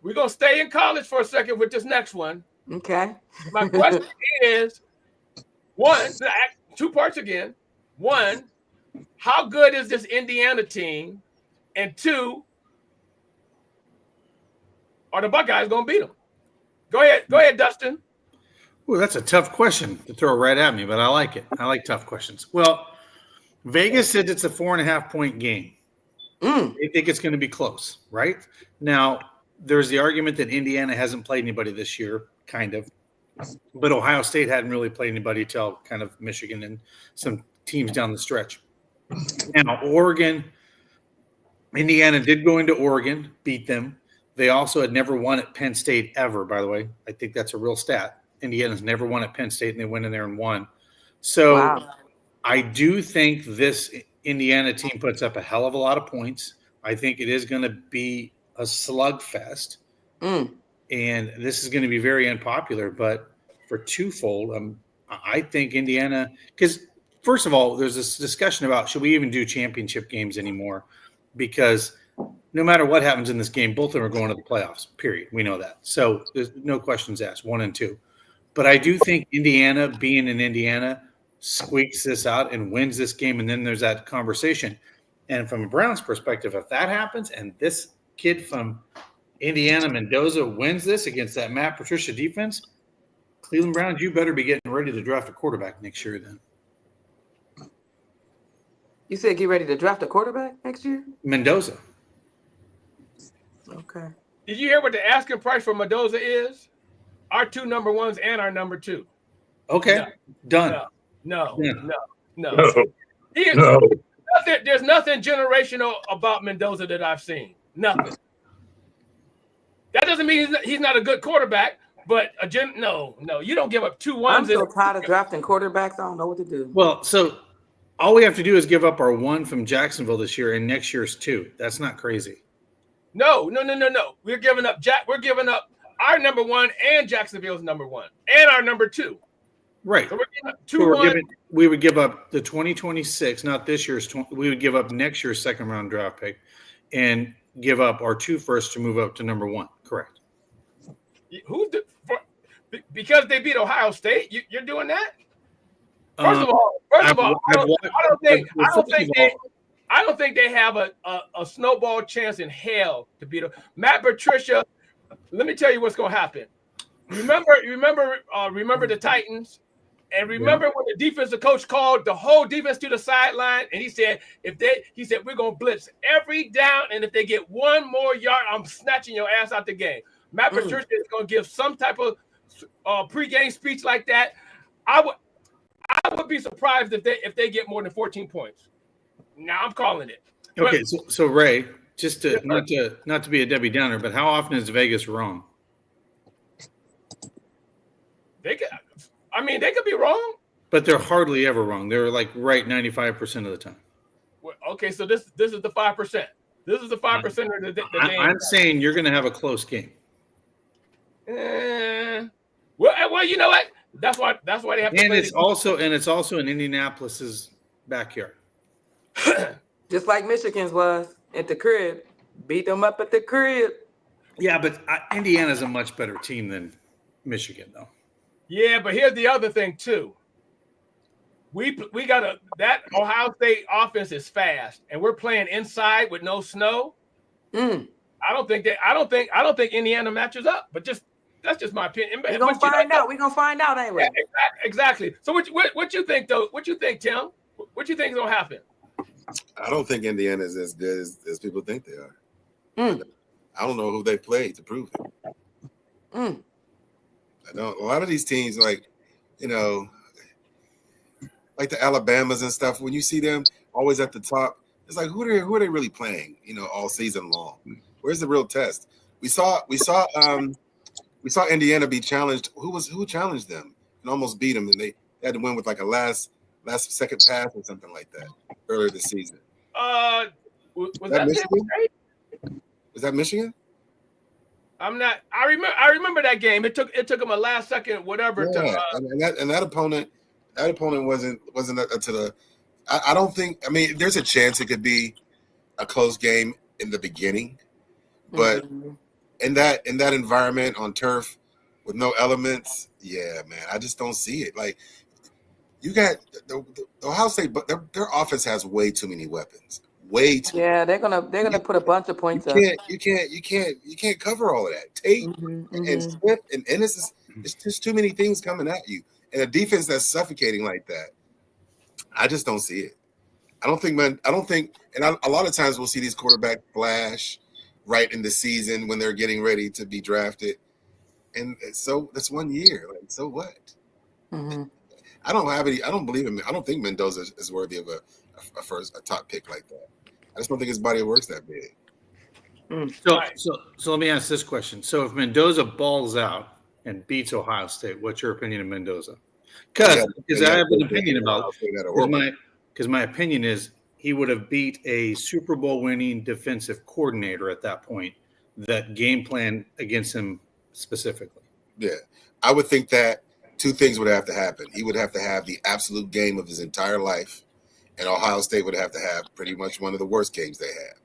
we're going to stay in college for a second with this next one. Okay. My question is, one, 2 parts again. One, how good is this Indiana team? And 2, are the Buckeyes going to beat them? Go ahead, Dustin. Well, that's a tough question to throw right at me, but I like it. I like tough questions. Well, Vegas said it's a 4.5-point game. They think it's going to be close, right? Now, there's the argument that Indiana hasn't played anybody this year, kind of. but Ohio State hadn't really played anybody till kind of Michigan and some teams down the stretch. Now, Indiana did go into Oregon, beat them. They also had never won at Penn State ever, by the way. I think that's a real stat. Indiana's never won at Penn State, and they went in there and won. So Wow. I do think this Indiana team puts up a hell of a lot of points. I think it is going to be a slugfest. And this is going to be very unpopular, but for twofold, I think Indiana – because, first of all, there's this discussion about should we even do championship games anymore, because no matter what happens in this game, both of them are going to the playoffs, period. We know that. So there's no questions asked, 1 and 2. But I do think Indiana, being in Indiana, squeaks this out and wins this game, and then there's that conversation. And from a Browns perspective, if that happens and this kid from Indiana, Mendoza, wins this against that Matt Patricia defense, Cleveland Browns, you better be getting ready to draft a quarterback next year then. You said get ready to draft a quarterback next year? Mendoza. Okay. Did you hear what the asking price for Mendoza is? Our 2 number 1s and our number 2. Okay, No. done. No. No. He is, No. there's nothing generational about Mendoza that I've seen. Nothing. That doesn't mean he's not a good quarterback, but no, you don't give up 2 I'm 1s. so tired of drafting quarterbacks. I don't know what to do. Well, so all we have to do is give up our 1 from Jacksonville this year and next year's 2. That's not crazy. No. We're giving up We're giving up our number 1 and Jacksonville's number 1 and our number 2. Right. So we're giving up So 2 1. we would give up the 2026, not this year's. We would give up next year's second round draft pick, and give up our 2 firsts to move up to number 1. Correct. Because they beat Ohio State, you're doing that? First of all, I don't think they have a snowball chance in hell to beat them. Matt Patricia. Let me tell you what's going to happen. Remember the Titans, and remember when the defensive coach called the whole defense to the sideline, and he said we're going to blitz every down, and if they get 1 more yard, I'm snatching your ass out the game. Matt Patricia is going to give some type of pregame speech like that. I would be surprised if they get more than 14 points. Now I'm calling it. Okay, so Ray, just to not to be a Debbie Downer, but how often is Vegas wrong? They could be wrong. But they're hardly ever wrong. They're like right 95% of the time. Well, okay, so this is the 5%. This is the 5% of the game. I'm saying you're going to have a close game. Well, you know what? That's why they have to. And it's also in Indianapolis's backyard. Just like Michigan's was at the crib. Beat them up at the crib. Yeah, but Indiana's a much better team than Michigan, though. Yeah, but here's the other thing too. We got that Ohio State offense is fast, and we're playing inside with no snow. I don't think Indiana matches up. But that's just my opinion. We're gonna find out. We're gonna find out, ain't we? Yeah, exactly. So what you think though? What you think, Tim? What you think is gonna happen? I don't think Indiana is as good as people think they are. I don't know who they played to prove it. I don't. A lot of these teams, like the Alabamas and stuff, when you see them always at the top, it's like who are they really playing? All season long. Where's the real test? We saw Indiana be challenged. Who challenged them and almost beat them, and they had to win with like a last second pass or something like that earlier this season. Was that Michigan? Was that Michigan? I'm not. I remember that game. It took them a last second whatever. Yeah, and that opponent wasn't to the. I don't think. I mean, there's a chance it could be a close game in the beginning, but in that environment on turf with no elements, yeah, man, I just don't see it. Like you got the Ohio State, but their offense has way too many weapons. Way too. Yeah, they're gonna put a bunch of points up. You can't cover all of that. Tate and Smith and Ennis it's just too many things coming at you, and a defense that's suffocating like that. I just don't see it. I don't think, and a lot of times we'll see these quarterbacks flash right in the season when they're getting ready to be drafted, and so that's 1 year. Like, so what? Mm-hmm. I don't believe him. I don't think Mendoza is worthy of a top pick like that. I just don't think his body of work's that big. So let me ask this question. So if Mendoza balls out and beats Ohio State, what's your opinion of Mendoza? Because I have an opinion about because my opinion is he would have beat a Super Bowl winning defensive coordinator at that point that game plan against him specifically. Yeah, I would think that two things would have to happen. He would have to have the absolute game of his entire life, and Ohio State would have to have pretty much one of the worst games they have.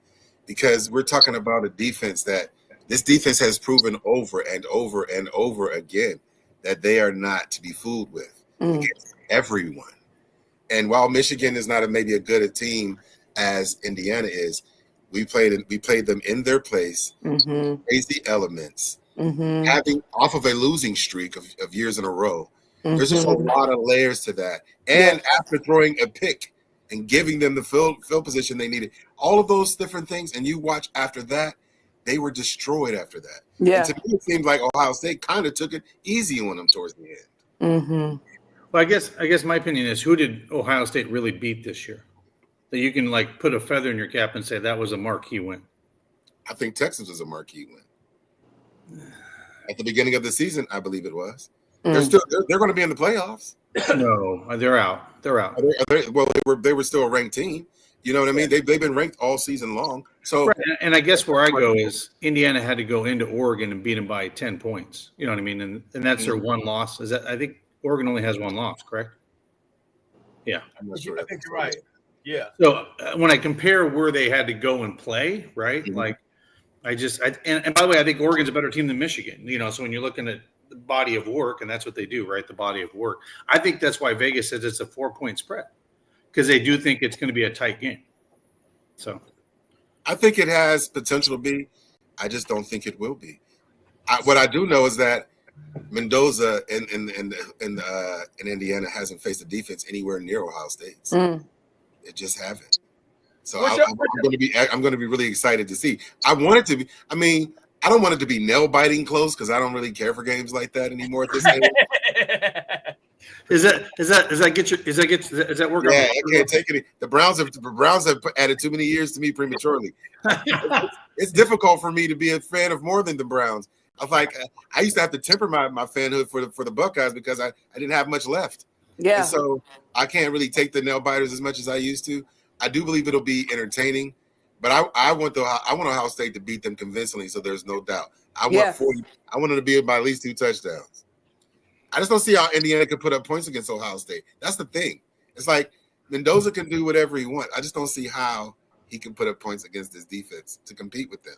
Because we're talking about a defense that this defense has proven over and over and over again that they are not to be fooled with against everyone. And while Michigan is not maybe a good a team as Indiana is, we played them in their place, crazy elements, having off of a losing streak of years in a row. There's just a lot of layers to that. And after throwing a pick and giving them the field position they needed, all of those different things, and you watch after that, they were destroyed after that. Yeah. And to me, it seemed like Ohio State kind of took it easy on them towards the end. Well, I guess my opinion is, who did Ohio State really beat this year? That you can like put a feather in your cap and say that was a marquee win. I think Texas was a marquee win. At the beginning of the season, I believe it was. They're going to be in the playoffs. No, they're out. They're out. They were still a ranked team. You know what I mean? They've been ranked all season long. So, right. And I guess where I go is Indiana had to go into Oregon and beat them by 10 points. You know what I mean? And that's their one loss. Is that, I think Oregon only has one loss, correct? Yeah. I'm not sure. I think you're right. Yeah. So when I compare where they had to go and play, right? Like and by the way, I think Oregon's a better team than Michigan. You know, so when you're looking at the body of work, and that's what they do, right? The body of work. I think that's why Vegas says it's a 4-point spread, because they do think it's going to be a tight game. So I think it has potential to be. I just don't think it will be. What I do know is that Mendoza in Indiana hasn't faced a defense anywhere near Ohio State's. It just haven't. So I'm going to be really excited to see. I want it to be. I mean, I don't want it to be nail biting close because I don't really care for games like that anymore at this age. Is that working? Yeah, I can't take it. The Browns have added too many years to me prematurely. It's difficult for me to be a fan of more than the Browns. I used to have to temper my fanhood for the Buckeyes because I didn't have much left. Yeah. And so I can't really take the nail biters as much as I used to. I do believe it'll be entertaining, but I want Ohio State to beat them convincingly, so there's no doubt. I want 40. I want them to be by at least 2 touchdowns. I just don't see how Indiana can put up points against Ohio State. That's the thing. It's like Mendoza can do whatever he wants. I just don't see how he can put up points against this defense to compete with them,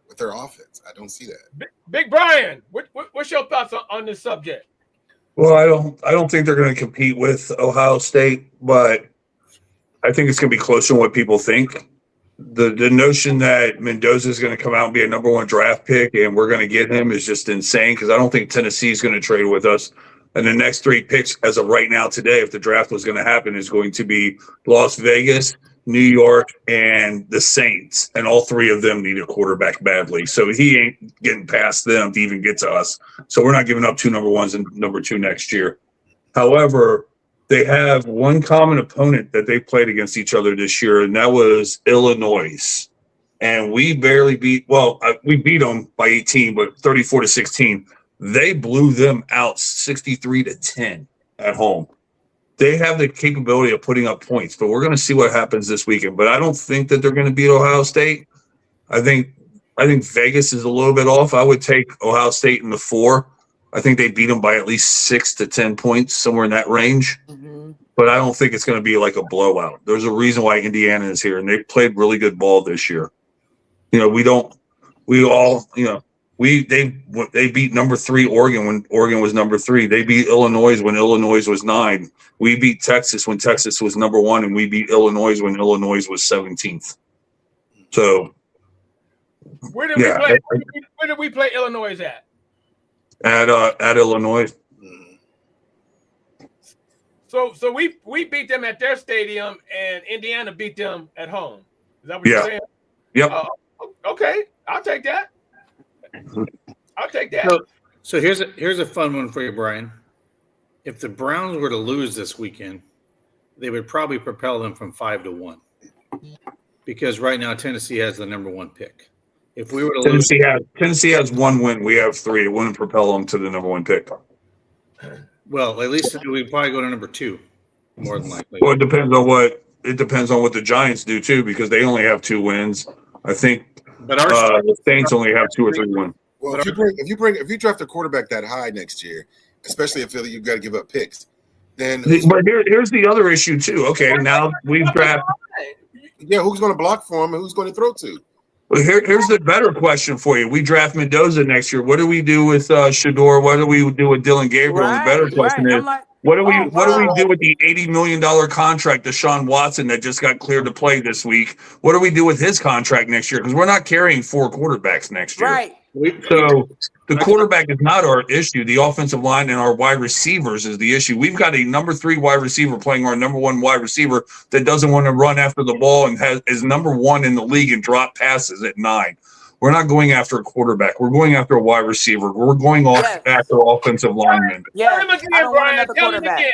with their offense. I don't see that. Big Brian, what's your thoughts on this subject? Well, I don't think they're going to compete with Ohio State, but I think it's going to be closer than what people think. The notion that Mendoza is going to come out and be a number 1 draft pick and we're going to get him is just insane, because I don't think Tennessee is going to trade with us. And the next 3 picks as of right now today, if the draft was going to happen, is going to be Las Vegas, New York, and the Saints. And all 3 of them need a quarterback badly. So he ain't getting past them to even get to us. So we're not giving up 2 number 1s and number 2 next year. However, they have one common opponent that they played against each other this year, and that was Illinois. And we barely beat – we beat them by 18, but 34-16. They blew them out 63-10 at home. They have the capability of putting up points, but we're going to see what happens this weekend. But I don't think that they're going to beat Ohio State. I think Vegas is a little bit off. I would take Ohio State in the 4. I think they beat them by at least 6 to 10 points, somewhere in that range. But I don't think it's going to be like a blowout. There's a reason why Indiana is here, and they played really good ball this year. You know, they beat number 3 Oregon when Oregon was number 3. They beat Illinois when Illinois was 9. We beat Texas when Texas was number 1, and we beat Illinois when Illinois was 17th. So, where did we play Illinois at? At Illinois. So we beat them at their stadium, and Indiana beat them at home. Is that what you're saying? Yep. Okay, I'll take that. I'll take that. So here's a fun one for you, Brian. If the Browns were to lose this weekend, they would probably propel them from 5-1, because right now Tennessee has the number 1 pick. If we were to lose, Tennessee has 1 win. We have 3. It wouldn't propel them to the number 1 pick. well, at least we'd probably go to number 2, more than likely. Well, it depends on what the Giants do too, because they only have 2 wins. I think But our the Saints only have 2 or 3 wins. Well, if you draft a quarterback that high next year, especially if you've got to give up picks, then But here's the other issue too. Okay, now we've drafted. who's going to block for him and who's going to throw to? Well, here's the better question for you. We draft Mendoza next year. What do we do with Shador? What do we do with Dylan Gabriel? And the better question is, what do we do with the $80 million contract to Deshaun Watson that just got cleared to play this week? What do we do with his contract next year? Because we're not carrying 4 quarterbacks next year. Right. So the quarterback is not our issue. The offensive line and our wide receivers is the issue. We've got a number 3 wide receiver playing our number 1 wide receiver that doesn't want to run after the ball and is number 1 in the league and drop passes at 9. We're not going after a quarterback. We're going after a wide receiver. We're going after offensive linemen. Yeah. Tell him again, Brian. Tell him again.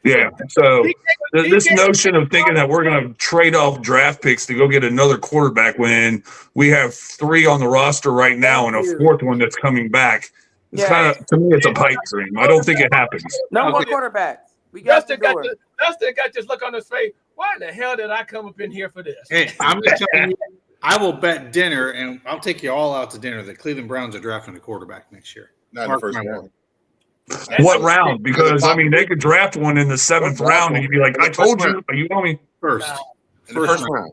Yeah. So this notion of thinking that we're going to trade off draft picks to go get another quarterback when we have 3 on the roster right now and a 4th one that's coming back, it's kind of, to me, it's a pipe dream. I don't think it happens. No more quarterbacks. We got Dustin got this look on his face. Why in the hell did I come up in here for this? Hey, I'm just telling you, I will bet dinner, and I'll take you all out to dinner, that Cleveland Browns are drafting a quarterback next year. Not in the first round. What round? Because, I mean, they could draft one in the 7th round and you'd be like, I told you. You know me? First. In the first round.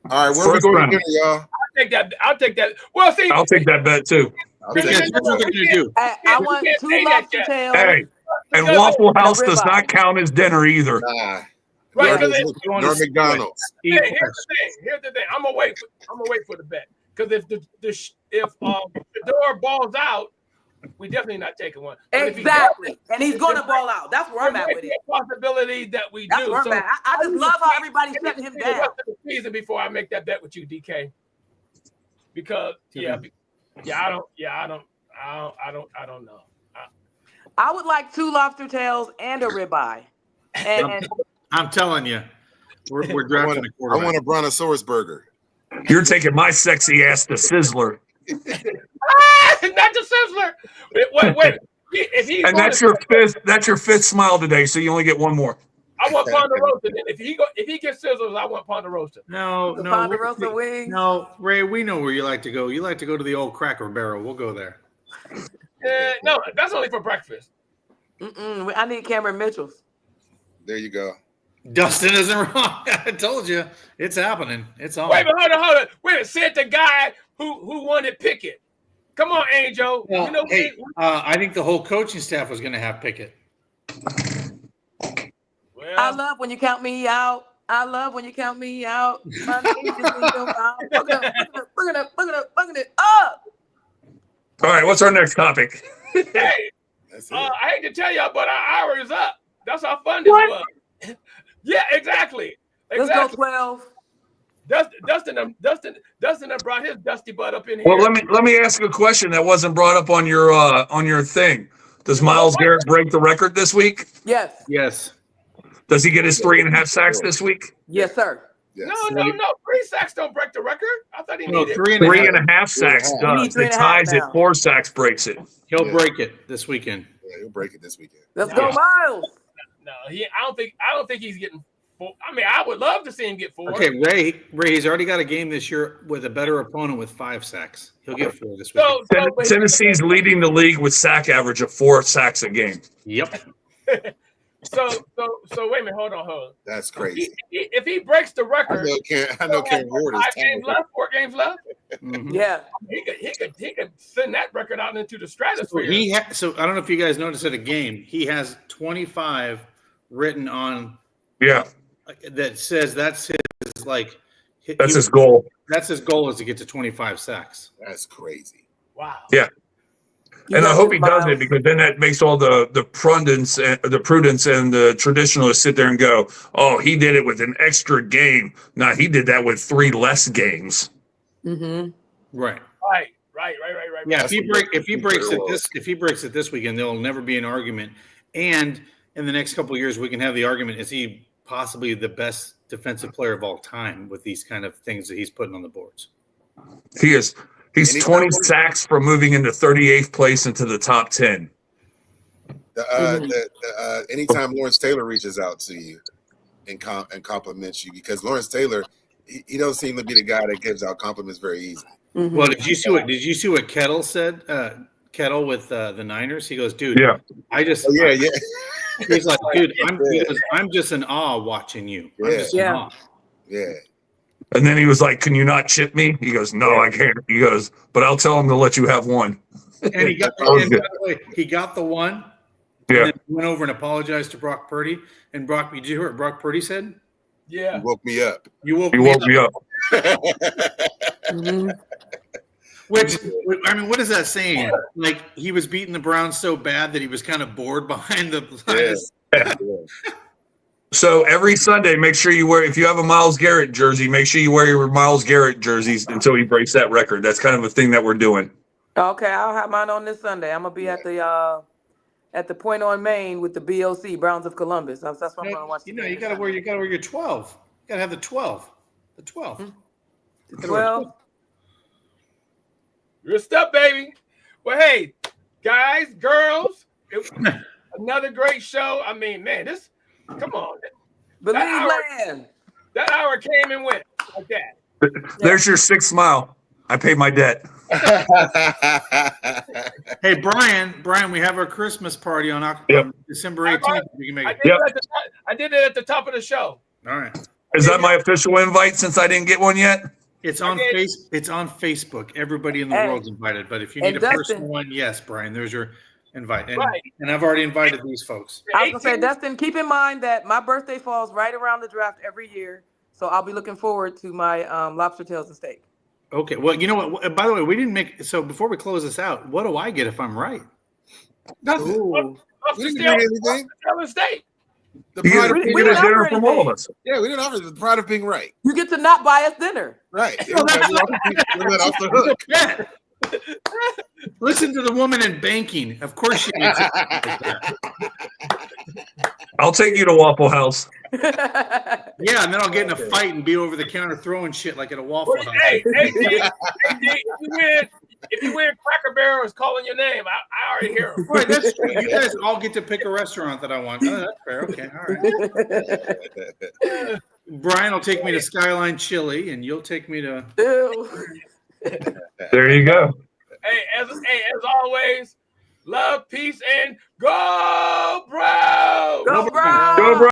All right, where are we going to dinner, y'all? I'll take that. Well, see, I'll take that bet too. Because here's what they're going to do. I want 2 lobster tails. Hey, and Waffle House does not count as dinner either. Nah. right? Nor McDonald's. Here's the thing. I'm gonna wait for the bet, because if the door balls out, we definitely not taking one. Exactly. And he's going to ball out. That's where I'm at with it. Possibility that we That's do. where I'm at. I just love how everybody's shutting him down. The season before I make that bet with you, DK. Because I don't know. I would like 2 lobster tails and a ribeye. And I'm telling you, we're drafting a quarterback. I want a brontosaurus burger. You're taking my sexy ass to Sizzler. Not the Sizzler. Wait. And that's your 5th smile today, so you only get 1 more. I want Ponderosa. Then if he gets Sizzlers, I want Ponderosa. No, Ponderosa wings. No, Ray, we know where you like to go. You like to go to the old Cracker Barrel. We'll go there. No, that's only for breakfast. I need Cameron Mitchell's. There you go. Dustin isn't wrong. I told you, it's happening. It's on. Wait, but hold on. Wait, said the guy who wanted Pickett. Come on, Angel. Well, You know, I think the whole coaching staff was going to have Pickett. well, I love when you count me out. I love when you count me out. My name is in your mouth. Bugging it up. All right, what's our next topic? hey, That's it. I hate to tell y'all, but our hour is up. That's how fun this was. Yeah, exactly. Let's go 12. Dustin brought his dusty butt up in here. Well, let me ask you a question that wasn't brought up on your thing. Does Myles Garrett break the record this week? Yes. Yes. Does he get his 3.5 sacks this week? Yes, sir. Yes. No. 3 sacks don't break the record. I thought he needed 3.5 sacks You need does. It 3.5 ties it. now. 4 sacks breaks it. He'll break it this weekend. Yeah, he'll break it this weekend. Let's go, Miles. No, I don't think he's getting 4. I mean, I would love to see him get 4. Okay, Ray, he's already got a game this year with a better opponent with 5 sacks. He'll get 4 this weekend. But Tennessee's leading the league with sack average of 4 sacks a game. Yep. So wait a minute, hold on. That's crazy. If he breaks the I record, know Ken Ward is 5 games left, 4 games left. Mhm. Yeah. He could send that record out into the So stratosphere. so I don't know if you guys noticed at a game, he has 25 written on Yeah, that says that's his that's his goal. That's his goal, is to get to 25 sacks. That's crazy. Wow. Yeah. And I hope he does it, because then that makes all the prudence and the traditionalists sit there and go, "Oh, he did it with an extra game." No, he did that with 3 less games. Mm-hmm. Right. Right. Yeah, That's if he breaks very it this weekend, there'll never be an argument. And in the next couple of years, we can have the argument: is he possibly the best defensive player of all time with these kind of things that he's putting on the boards? He is. He's Anytime 20 sacks from moving into 38th place into the top 10. Anytime Lawrence Taylor reaches out to you and compliments you, because Lawrence Taylor, he don't seem to be the guy that gives out compliments very easy. Mhm. Well, did you see what Kettle said? Kettle with the Niners. He goes, dude. Yeah. Yeah. He's like, dude, I'm just in awe watching you. I'm just in awe. Yeah. And then he was like, "Can you not chip me?" He goes, "No, I can't." He goes, "But I'll tell him to let you have one." And he got, and by the way, he got the one. Yeah. And then went over and apologized to Brock Purdy. And Brock, did you hear what Brock Purdy said? Yeah. You woke me up. You woke He me woke up. me up. Mhm. Which, I mean, what is that saying? Like, he was beating the Browns so bad that he was kind of bored behind the lines. Yeah. So every Sunday, make sure you wear, if you have a Myles Garrett jersey, make sure you wear your Myles Garrett jerseys until he breaks that record. That's kind of a thing that we're doing. Okay, I'll have mine on this Sunday. I'm gonna be at the Point on Main with the BOC Browns of Columbus. That's what I'm gonna watch. You know, you gotta wear your 12. You gotta have the 12. The 12. the 12. Good stuff, baby. Well, hey, guys, girls, another great show. I mean, man, come on. Believe That land. That hour came and went like that. There's your 6th smile. I paid my debt. Hey, Brian, we have our Christmas party on December 18th. We can make it. I did it at the top of the show. All right. Is that my official invite since I didn't get one yet? It's on Facebook. Everybody in the world's invited. But if you need a personal one, yes, Brian, there's your invite. And I've already invited these folks. I was gonna say, Dustin, keep in mind that my birthday falls right around the draft every year, so I'll be looking forward to my lobster tails and steak. Okay. Well, you know what? By the way, we didn't make so before we close this out. What do I get if I'm right? Nothing. Ooh. We didn't get anything. The You pride of get being we a didn't dinner offer from all of anything. us. Yeah, we didn't offer the pride of being right. You get to not buy us dinner. Right. We're let off the hook. Yeah. Listen to the woman in banking. Of course she needs it. I'll take you to Waffle House. Yeah, and then I'll get in a fight and be over the counter throwing shit like at a Waffle House. Hey, if you win, Cracker Barrel is calling your name. I already hear him. Right, that's true. You guys all get to pick a restaurant that I want. Oh, that's fair. Okay, all right. Brian will take me to Skyline Chili, and you'll take me to. Ew. There you go. Hey, as always, love, peace, and go, bro. Go, bro. Go, bro.